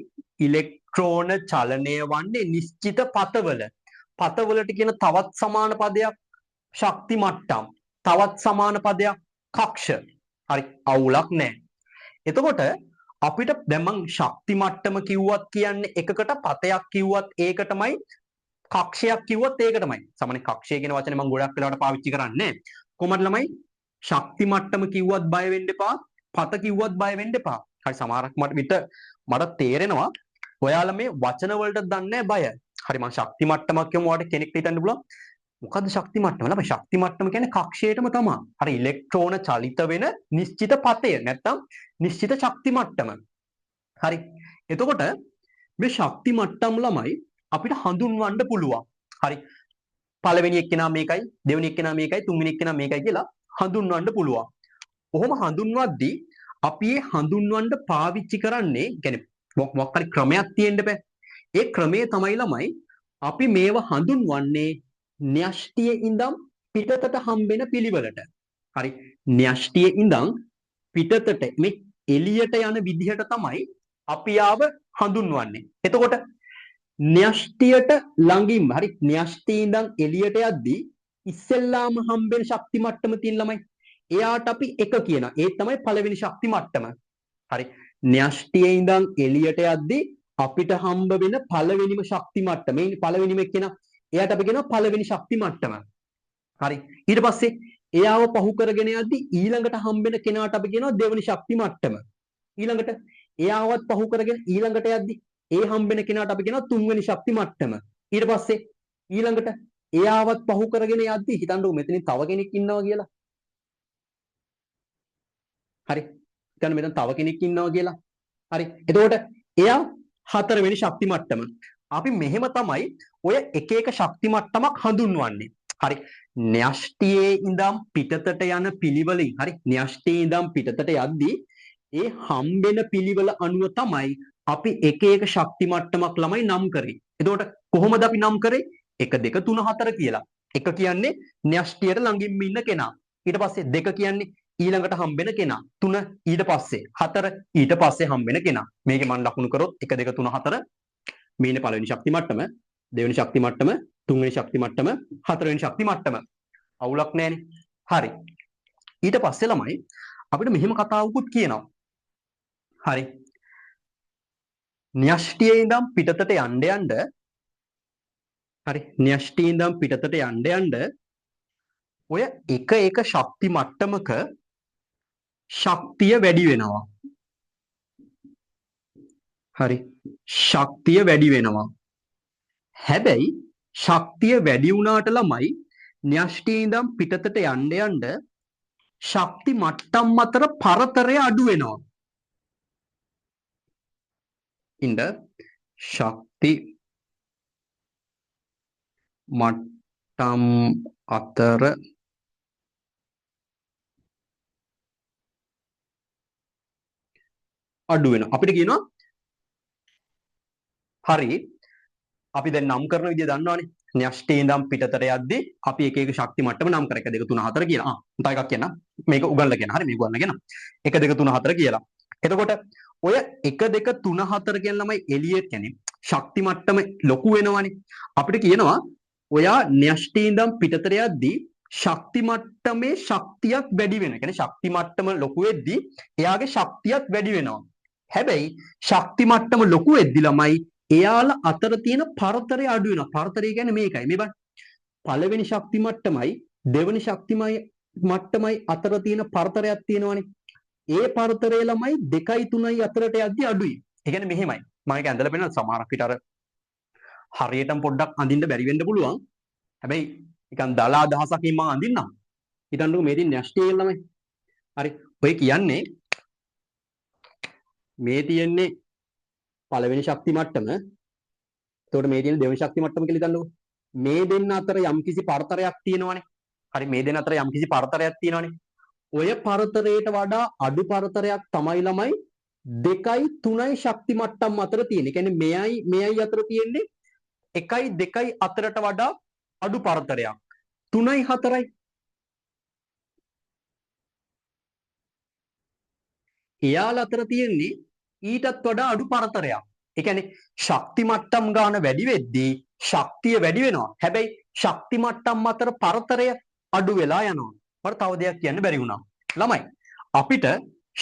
Speaker 1: ඉලෙක්ට්‍රෝන චලනය වන්නේ නිශ්චිත පතවල. පතවලට කියන තවත් සමාන පදයක් ශක්ති මට්ටම්. තවත් සමාන පදයක් කක්ෂ. හරි. අවුලක් නැහැ. එතකොට අපිට දැන් මං ශක්ති මට්ටම කිව්වත් කියන්නේ එකකට, පතයක් කිව්වත් ඒකටමයි, කක්ෂයක් කිව්වත් ඒකටමයි. සාමාන්‍ය කක්ෂය කියන වචනේ මම ගොඩක් වෙලාවට පාවිච්චි කරන්නේ. කොහොමද ළමයි? ශක්ති මට්ටම කිව්වත් බය වෙන්න එපා. පත කිව්වත් බය වෙන්න එපා. හරි, සමහරක් මට තේරෙනවා ඔයාලා මේ වචන වලට දන්නේ බය. හරි, මම ශක්ති මට්ටමක් කියමු. ඔයාලට කෙනෙක්ට හිතන්න පුළුවන් මොකද්ද ශක්ති මට්ටම? ළමයි ශක්ති මට්ටම කියන්නේ කක්ෂයටම තමයි. හරි, ඉලෙක්ට්‍රෝන චලිත වෙන නිශ්චිත පතය නැත්තම් නිශ්චිත ශක්ති මට්ටම. හරි. එතකොට මේ ශක්ති මට්ටම් ළමයි අපිට හඳුන්වන්න පුළුවන්. හරි. පළවෙනි එක්කෙනා මේකයි, දෙවෙනි එක්කෙනා මේකයි, තුන්වෙනි එක්කෙනා මේකයි කියලා හඳුන්වන්න පුළුවන්. කොහොම හඳුන්වද්දී අපි මේ හඳුන්වන්න පාවිච්චි කරන්නේ කියන්නේ මොකක් හරි ක්‍රමයක් තියෙන්න බෑ. ඒ ක්‍රමය තමයි ළමයි අපි මේව හඳුන්වන්නේ න්‍යෂ්ටියේ ඉඳන් පිටතට හම්බෙන පිළිවෙලට. හරි. න්‍යෂ්ටියේ ඉඳන් පිටතට මේ එළියට යන විදිහට තමයි අපි ආව හඳුන්වන්නේ. එතකොට න්‍යෂ්ටියට ළඟින්ම හරි න්‍යෂ්ටියේ ඉඳන් එළියට යද්දී ඉස්සෙල්ලාම හම්බෙන ශක්ති මට්ටම තියෙන ළමයි. එයාට අපි 1 කියනවා. ඒ තමයි පළවෙනි ශක්ති මට්ටම. හරි. න්‍යෂ්ටියේ ඉඳන් එළියට යද්දී අපිට හම්බ වෙන පළවෙනිම ශක්ති මට්ටම. මේ පළවෙනිම කියන එයාට අපි කියනවා පළවෙනි ශක්ති මට්ටම. හරි. ඊට පස්සේ එයාව පහු කරගෙන යද්දී ඊළඟට හම්බෙන කෙනාට අපි කියනවා දෙවෙනි ශක්ති මට්ටම. ඊළඟට එයාවත් පහු කරගෙන ඊළඟට යද්දී ඒ හම්බෙන කෙනාට අපි කියනවා තුන්වෙනි ශක්ති මට්ටම. ඊට පස්සේ ඊළඟට එයාවත් පහු කරගෙන යද්දී හිතන්නකෝ මෙතනින් තව කෙනෙක් ඉන්නවා කියලා. හරි. හිතන්න මෙතන තව කෙනෙක් ඉන්නවා කියලා. හරි. එතකොට එයා හතරවෙනි ශක්ති මට්ටම. අපි මෙහෙම තමයි ඔය එක එක ශක්ති මට්ටමක් හඳුන්වන්නේ. හරි. න්‍යෂ්ටියේ ඉඳන් පිටතට යන පිළිවෙලින් හරි න්‍යෂ්ටියේ ඉඳන් පිටතට යද්දී ඒ හම්බෙන පිළිවෙල අනුව තමයි අපි එක එක ශක්ති මට්ටමක් ළමයි නම් කරේ. එතකොට කොහොමද අපි නම් කරේ? 1 2 3 4 කියලා. 1 කියන්නේ න්‍යෂ්ටියට ළඟින්ම ඉන්න කෙනා. ඊට පස්සේ 2 කියන්නේ ඊළඟට හම්බෙන කෙනා. 3 ඊට පස්සේ 4 ඊට පස්සේ හම්බෙන කෙනා. මේකේ මම ලකුණු කරොත් 1 2 3 4 මේනේ පළවෙනි ශක්ති මට්ටම, දෙවෙනි ශක්ති මට්ටම, තුන්වෙනි ශක්ති මට්ටම, හතරවෙනි ශක්ති මට්ටම. අවුලක් නැහැනේ. හරි. ඊට පස්සේ ළමයි අපිට මෙහෙම කතාවකුත් කියනවා. හරි. න්‍යෂ්ටියේ ඉඳන් පිටතට යන්න හරි න්‍යෂ්ටියේ ඉඳන් පිටතට යන්න ඔය එක එක ශක්ති මට්ටමක ශක්තිය වැඩි වෙනවා. හරි. ශක්තිය වැඩි වෙනවා. හැබැයි ශක්තිය වැඩි වුණාට ළමයි න්‍යෂ්ටියේ ඉඳන් පිටතට යන්න ශක්ති මට්ටම් අතර පරතරය අඩු වෙනවා. ඉන්න ශක්ති මට්ටම් අතර අඩු වෙනවා. අපිට කියනවා හරි අපි දැන් නම් කරන විදිය දන්නවනේ. න්‍යෂ්ටියේ ඉඳන් පිටතට යද්දී අපි එක එක ශක්ති මට්ටම නම් කර 1 2 3 4 කියලා. තව එකක් කියන්න. මේක උගන්ලා කියන. හරි මේක උගන්ලා කියන. 1 2 3 4 කියලා. එතකොට ඔය 1 2 3 4 කියන ළමයි එළියට කියන්නේ ශක්ති මට්ටම ලොකු වෙනවනේ. අපිට කියනවා ඔයා න්‍යෂ්ටියේ ඉඳන් පිටතට යද්දී ශක්ති මට්ටමේ ශක්තියක් වැඩි වෙනවා. කියන්නේ ශක්ති මට්ටම ලොකු වෙද්දී එයාගේ ශක්තියක් වැඩි වෙනවා. හැබැයි ශක්ති මට්ටම ලොකු වෙද්දී ළමයි එයාලා අතර තියෙන පරතරය අඩු වෙනවා. පරතරය කියන්නේ මේකයි. මේ බලන්න. පළවෙනි ශක්ති මට්ටමයි දෙවෙනි ශක්තිමයි මට්ටමයි අතර තියෙන පරතරයක් තියෙනවනේ. ඒ පරතරය ළමයි 2යි 3යි අතරට යද්දී අඩුයි. ඒ කියන්නේ මෙහෙමයි. මම ඒක ඇඳලා පෙන්නන සමහරක් විට අර හරියටම පොඩ්ඩක් අඳින්න බැරි වෙන්න පුළුවන්. හැබැයි නිකන් දල අදහසකින් මම අඳින්නම්. හිතන්නකෝ මේ තියෙන න්‍යෂ්ටියේ ළමයි. හරි. ඔය කියන්නේ මේ තියෙන්නේ පළවෙනි ශක්ති මට්ටම. එතකොට මේ තියෙන දෙවෙනි ශක්ති මට්ටම කියලා හිතන්නකෝ. මේ දෙන්න අතර යම්කිසි පරතරයක් තියෙනවනේ. හරි මේ දෙන්න අතර යම්කිසි පරතරයක් තියෙනවනේ. ඔය පරතරයට වඩා අඩු පරතරයක් තමයි ළමයි 2යි 3යි ශක්ති මට්ටම් අතර තියෙන්නේ. කියන්නේ මෙයයි අතර තියෙන්නේ 1යි 2යි අතරට වඩා අඩු පරතරයක් 3යි 4යි එයාලා අතර තියෙන්නේ ඊටත් වඩා අඩු පරතරයක්. ඒ කියන්නේ ශක්ති මට්ටම් ගාන වැඩි වෙද්දී ශක්තිය වැඩි වෙනවා. හැබැයි ශක්ති මට්ටම් අතර පරතරය අඩු වෙලා යනවා. මට තව දෙයක් කියන්න බැරි වුණා. ළමයි අපිට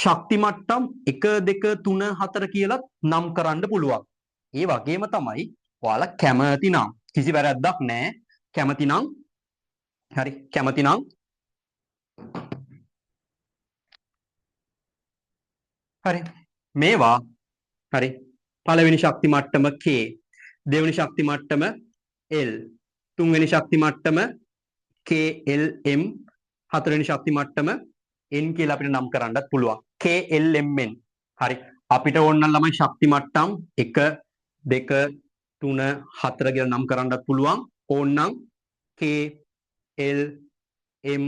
Speaker 1: ශක්ති මට්ටම් 1 2 3 4 කියලා නම් කරන්න පුළුවන්. ඒ වගේම තමයි ඔයාලා කැමති නම් කිසි වැරැද්දක් නැහැ. කැමති නම් හරි කැමති නම් හරි මේවා හරි පළවෙනි ශක්ති මට්ටම K දෙවෙනි ශක්ති මට්ටම L තුන්වෙනි ශක්ති මට්ටම KLM හතරවෙනි ශක්ති මට්ටම N කියලා අපිට නම් කරන්නත් පුළුවන් KLMN හරි අපිට ඕන නම් ළමයි ශක්ති මට්ටම් 1 2 3 4 කියලා නම් කරන්නත් පුළුවන් ඕනනම් K L M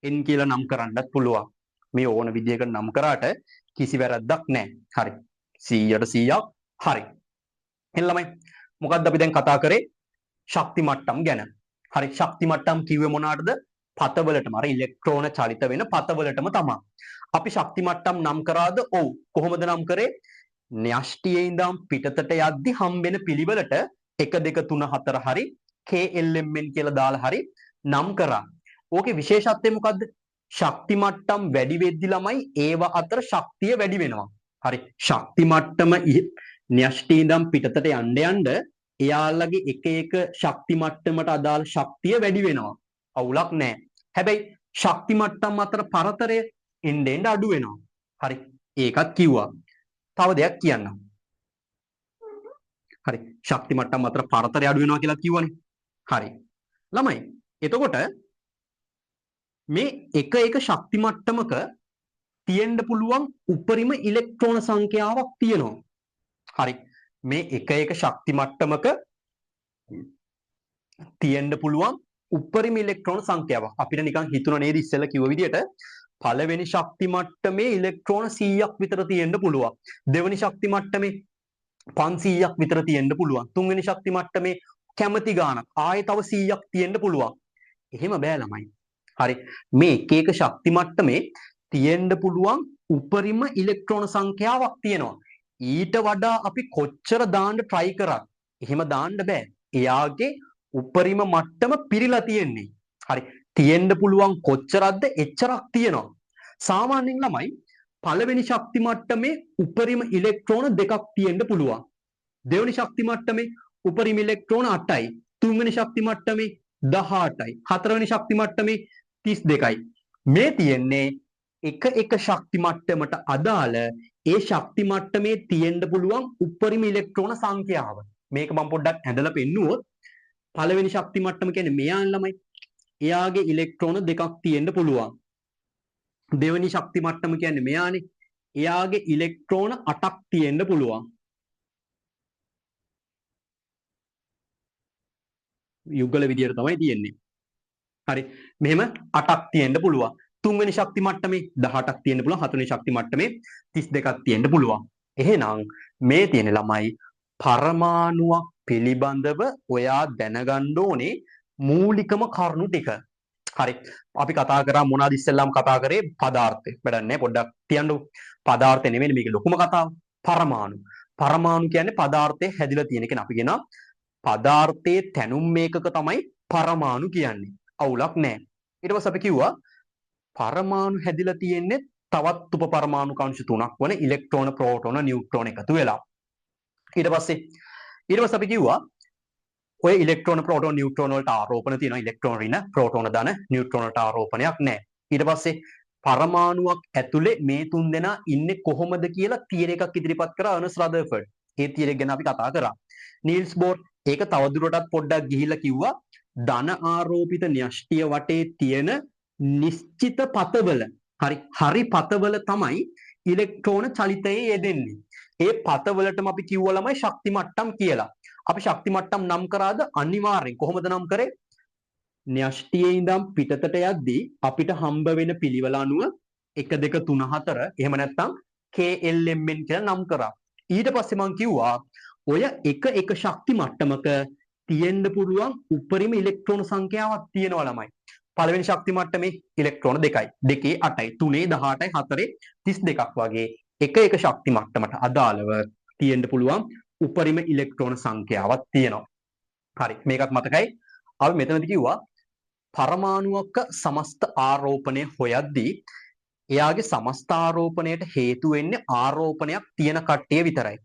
Speaker 1: N කියලා නම් කරන්නත් පුළුවන් මේ ඕන විදිහකට නම් කරාට කිසි වැරද්දක් නැහැ. හරි 100ට 100ක් හරි. එහෙනම් ළමයි මොකද්ද අපි දැන් කතා කරේ? ශක්ති මට්ටම් ගැන. හරි ශක්ති මට්ටම් කිව්වේ මොනවටද? පතවලටම අර ඉලෙක්ට්‍රෝන චලිත වෙන පතවලටම තමයි. අපි ශක්ති මට්ටම් නම් කරාද? ඔව්. කොහොමද නම් කරේ? න්‍යෂ්ටියේ ඉඳන් පිටතට යද්දි හම්බෙන පිළිවෙලට 1 2 3 4 හරි KLMN කියලා දාලා හරි නම් කරා. ඕකේ විශේෂත්වය මොකද්ද? ශක්ති මට්ටම් වැඩි වෙද්දි ළමයි ඒව අතර ශක්තිය වැඩි වෙනවා. හරි ශක්ති මට්ටම න්‍යෂ්ටි ඉඳන් පිටතට යන්න යන්න එයාලගේ එක එක ශක්ති මට්ටමට අදාළ ශක්තිය වැඩි වෙනවා. අවුලක් නැහැ. හැබැයි ශක්ති මට්ටම් අතර පරතරය එන්න එන්න අඩු වෙනවා. හරි ඒකත් කිව්වා. තව දෙයක් කියන්නම්. හරි ශක්ති මට්ටම් අතර පරතරය අඩු වෙනවා කියලා කිව්වනේ. හරි ළමයි එතකොට මේ එක එක ශක්ති මට්ටමක තියෙන්න පුළුවන් උපරිම ඉලෙක්ට්‍රෝන සංඛ්‍යාවක් තියෙනවා. හරි මේ එක එක ශක්ති මට්ටමක තියෙන්න පුළුවන් උපරිම ඉලෙක්ට්‍රෝන සංඛ්‍යාවක්. අපිට නිකන් හිතුණා නේද ඉස්සෙල්ලා කිව්ව විදිහට පළවෙනි ශක්ති මට්ටමේ ඉලෙක්ට්‍රෝන 100ක් විතර තියෙන්න පුළුවන්. දෙවෙනි ශක්ති මට්ටමේ 500ක් විතර තියෙන්න පුළුවන්. තුන්වෙනි ශක්ති මට්ටමේ කැමති ගාණක් ආයේ තව 100ක් තියෙන්න පුළුවන්. එහෙම බෑ ළමයි. හරි මේ එක එක ශක්ති මට්ටමේ තියෙන්න පුළුවන් උපරිම ඉලෙක්ට්‍රෝන සංඛ්‍යාවක් තියෙනවා. ඊට වඩා අපි කොච්චර දාන්න try කරත් එහෙම දාන්න බෑ. එයාගේ උපරිම මට්ටම පිරීලා තියෙන්නේ. හරි තියෙන්න පුළුවන් කොච්චරක්ද එච්චරක් තියෙනවා. සාමාන්‍යයෙන් ළමයි පළවෙනි ශක්ති මට්ටමේ උපරිම ඉලෙක්ට්‍රෝන දෙකක් තියෙන්න පුළුවන්. දෙවෙනි ශක්ති මට්ටමේ උපරිම ඉලෙක්ට්‍රෝන 8යි. තුන්වෙනි ශක්ති මට්ටමේ 18යි. හතරවෙනි ශක්ති මට්ටමේ 32යි. මේ තියෙන්නේ එක එක ශක්ති මට්ටමට අදාළ ඒ ශක්ති මට්ටමේ තියෙන්න පුළුවන් උපරිම ඉලෙක්ට්‍රෝන සංඛ්‍යාව. මේක මම පොඩ්ඩක් ඇඳලා පෙන්නුවොත් පළවෙනි ශක්ති මට්ටම කියන්නේ මෙයාන් ළමයි. එයාගේ ඉලෙක්ට්‍රෝන දෙකක් තියෙන්න පුළුවන්. දෙවෙනි ශක්ති මට්ටම කියන්නේ මෙයානේ. එයාගේ ඉලෙක්ට්‍රෝන 8ක් තියෙන්න පුළුවන්. යුගල විදියට තමයි තියෙන්නේ. හරි මෙහෙම 8ක් තියෙන්න පුළුවන්. තුන්වෙනි ශක්ති මට්ටමේ 18ක් තියෙන්න පුළුවන්. හතරවෙනි ශක්ති මට්ටමේ 32ක් තියෙන්න පුළුවන්. එහෙනම් මේ තියෙන ළමයි පරමාණුවක් පිළිබඳව ඔයා දැනගන්න ඕනේ මූලිකම කරුණු ටික. හරි අපි කතා කරා මොනවද ඉස්සෙල්ලාම කතා කරේ පදාර්ථය. වැඩක් නැහැ පොඩ්ඩක් තියන්නකො. පදාර්ථය නෙමෙයි මේක ලොකුම කතාව. පරමාණු. පරමාණු කියන්නේ පදාර්ථයේ හැදිලා තියෙන කෙනා. අපි කියනවා පදාර්ථයේ තැනුම් මේකක තමයි පරමාණු කියන්නේ. අවුලක් නැහැ. ඊට පස්සේ අපි කිව්වා පරමාණු හැදිලා තියෙන්නේ තවත් උපපරමාණු කංශ තුනක් වන ඉලෙක්ට්‍රෝන, ප්‍රෝටෝන, නියුට්‍රෝන එකතු වෙලා. ඊට පස්සේ අපි කිව්වා ඔය ඉලෙක්ට්‍රෝන, ප්‍රෝටෝන, නියුට්‍රෝන වලට ආරෝපණ තියෙනවා. ඉලෙක්ට්‍රෝන ඍණ, ප්‍රෝටෝන ධන, නියුට්‍රෝන වලට ආරෝපණයක් නැහැ. ඊට පස්සේ පරමාණුවක් ඇතුලේ මේ තුන් දෙනා ඉන්නේ කොහොමද කියලා තියරි එකක් ඉදිරිපත් කරා අර්නස්ට් රදර්ෆර්ඩ්. ඒ තියරි ගැන අපි කතා කරා. නීල්ස් බෝර් ඒක තවදුරටත් පොඩ්ඩක් ගිහිල්ලා කිව්වා ධන ආරෝපිත න්‍යෂ්ටිය වටේ තියෙන නිශ්චිත පතවල හරි පතවල තමයි ඉලෙක්ට්‍රෝන චලිතයේ යෙදෙන්නේ. ඒ පතවලටම අපි කිව්වා ළමයි ශක්ති මට්ටම් කියලා. අපි ශක්ති මට්ටම් නම් කරාද? අනිවාර්යෙන්. කොහොමද නම් කරේ? න්‍යෂ්ටියේ ඉඳන් පිටතට යද්දී අපිට හම්බ වෙන පිළිවෙල අනුව 1 2 3 4 එහෙම නැත්නම් KLMN කියලා නම් කරා. ඊට පස්සේ මම කිව්වා ඔය එක ශක්ති මට්ටමක තියෙන්න පුළුවන් උපරිම ඉලෙක්ට්‍රෝන සංඛ්‍යාවක් තියෙනවා ළමයි. පළවෙනි ශක්ති මට්ටමේ ඉලෙක්ට්‍රෝන 2යි. 2 8යි 3 18යි 4 32ක් වගේ එක ශක්ති මට්ටමට අදාළව තියෙන්න පුළුවන් උපරිම ඉලෙක්ට්‍රෝන සංඛ්‍යාවක් තියෙනවා. හරි. මේකත් මතකයි. අපි මෙතනදී කිව්වා පරමාණුවක සමස්ත ආරෝපණය හොයද්දී එයාගේ සමස්ත ආරෝපණයට හේතු වෙන්නේ ආරෝපණයක් තියෙන කට්ටිය විතරයි.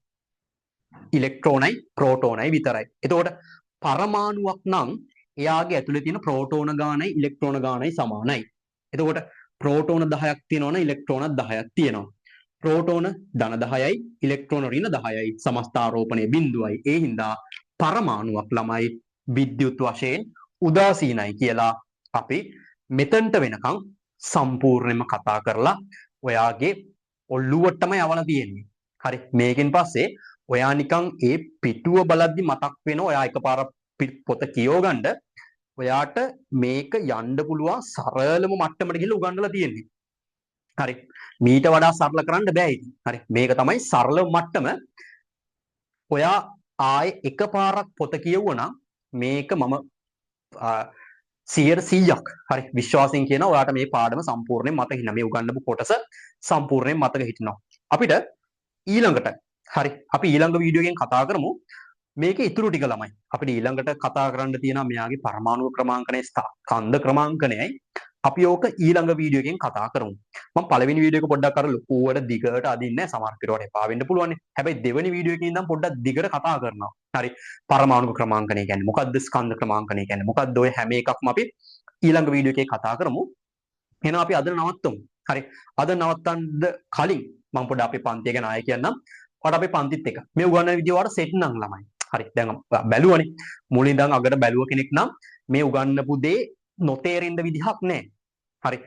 Speaker 1: ඉලෙක්ට්‍රෝනයි ප්‍රෝටෝනයි විතරයි. එතකොට පරමාණුවක් නම් එයාගේ ඇතුලේ තියෙන ප්‍රෝටෝන ගානයි ඉලෙක්ට්‍රෝන ගානයි සමානයි. එතකොට ප්‍රෝටෝන 10ක් තියෙනවනේ ඉලෙක්ට්‍රෝන 10ක් තියෙනවා. ප්‍රෝටෝන ධන 10යි ඉලෙක්ට්‍රෝන ඍණ 10යි සමස්ත ආරෝපණය බිඳුවයි. ඒ හින්දා පරමාණුවක් ළමයි විද්‍යුත් වශයෙන් උදාසීනයි කියලා අපි මෙතනට වෙනකන් සම්පූර්ණයෙන්ම කතා කරලා ඔයාගේ ඔළුවටම යවලා තියෙන්නේ. හරි. මේකෙන් පස්සේ ඔයා නිකන් ඒ පිටුව බලද්දි මතක් වෙන ඔයා එකපාරක් පොත කියවගන්න ඔයාට මේක යන්න පුළුවන් සරලම මට්ටමට ගිහලා උගන්වලා තියෙන්නේ. හරි. මීට වඩා සරල කරන්න බෑ ඉතින්. හරි. මේක තමයි සරල මට්ටම. ඔයා ආයේ එකපාරක් පොත කියවුවනම් මේක මම 100%ක් හරි විශ්වාසයෙන් කියන ඔයාට මේ පාඩම සම්පූර්ණයෙන් මතක හිටිනවා. මේ උගන්වපු කොටස සම්පූර්ණයෙන් මතක හිටිනවා. අපිට ඊළඟට හරි අපි ඊළඟ වීඩියෝ එකෙන් කතා කරමු මේකේ ඉතුරු ටික ළමයි. අපිට ඊළඟට කතා කරන්න තියෙනවා මෙයාගේ පරමාණු ක්‍රමාංකනයේ ස්කන්ධ ක්‍රමාංකනයයි. අපි ඕක ඊළඟ වීඩියෝ එකෙන් කතා කරමු. මම පළවෙනි වීඩියෝ එක පොඩ්ඩක් අර ලොකුවට දිගට අදින්නේ නැහැ. සමහර කෙරුවට එපා වෙන්න පුළුවන්. හැබැයි දෙවෙනි වීඩියෝ එකේ ඉඳන් පොඩ්ඩක් දිගට කතා කරනවා. හරි. පරමාණු ක්‍රමාංකනය කියන්නේ මොකක්ද? ස්කන්ධ ක්‍රමාංකනය කියන්නේ මොකක්ද? ඔය හැම එකක්ම අපි ඊළඟ වීඩියෝ එකේ කතා කරමු. එහෙනම් අපි අද නවත්තමු. හරි. අද නවත්තන්න කලින් මම පොඩ්ඩක් අපේ පන්තිය ගැන ආයෙ කියන්නම්. ඔයාලට අපේ පන්තිත් එක. මේ උගන්වන විදිය ඔයාලට සෙට් නම් ළමයි. හරි. දැන් බැලුවනේ. මුලින් ඉඳන් අගට බැලුව කෙනෙක් නම් මේ උගන්වපු දේ නොතේරෙන්න විදිහක් නැහැ. හරි.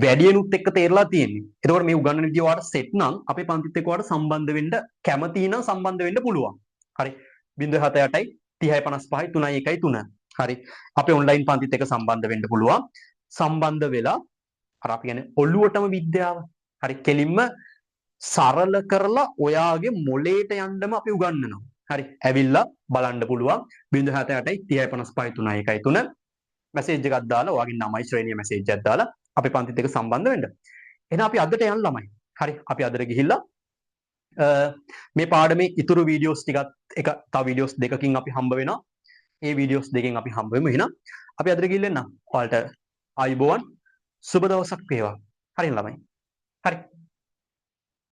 Speaker 1: වැඩියෙනුත් එක්ක තේරලා තියෙන්නේ. එතකොට මේ උගන්වන විදිය ඔයාලට සෙට් නම් අපේ පන්තිත් එක්ක ඔයාලට සම්බන්ධ වෙන්න කැමති නම් සම්බන්ධ වෙන්න පුළුවන්. හරි. 078යි 30යි 55යි 3යි 1යි 3. හරි. අපේ ඔන්ලයින් පන්තිත් එක්ක සම්බන්ධ වෙන්න පුළුවන්. සම්බන්ධ වෙලා අර අපි කියන්නේ ඔළුවටම විද්‍යාව. හරි. කෙලින්ම සරල කරලා ඔයාගේ මොලේට යන්නම අපි උගන්වනවා. හරි. ඇවිල්ලා බලන්න පුළුවන් 078යි 30යි 55යි 3යි 1යි 3 මැසේජ් එකක් දාලා ඔයාගේ නමයි ශ්‍රේණිය මැසේජ් එකක් දාලා අපේ පන්තිත් එක්ක සම්බන්ධ වෙන්න. එහෙනම් අපි අදට යන්න ළමයි. හරි. අපි අදට ගිහිල්ලා මේ පාඩමේ ඉතුරු වීඩියෝස් ටිකත් එක තව වීඩියෝස් දෙකකින් අපි හම්බ වෙනවා. ඒ වීඩියෝස් දෙකෙන් අපි හම්බ වෙමු. එහෙනම් අපි අදට ගිහින් එන්න. ඔයාලට ආයුබෝවන් සුබ දවසක් වේවා. හරි ළමයි. හරි.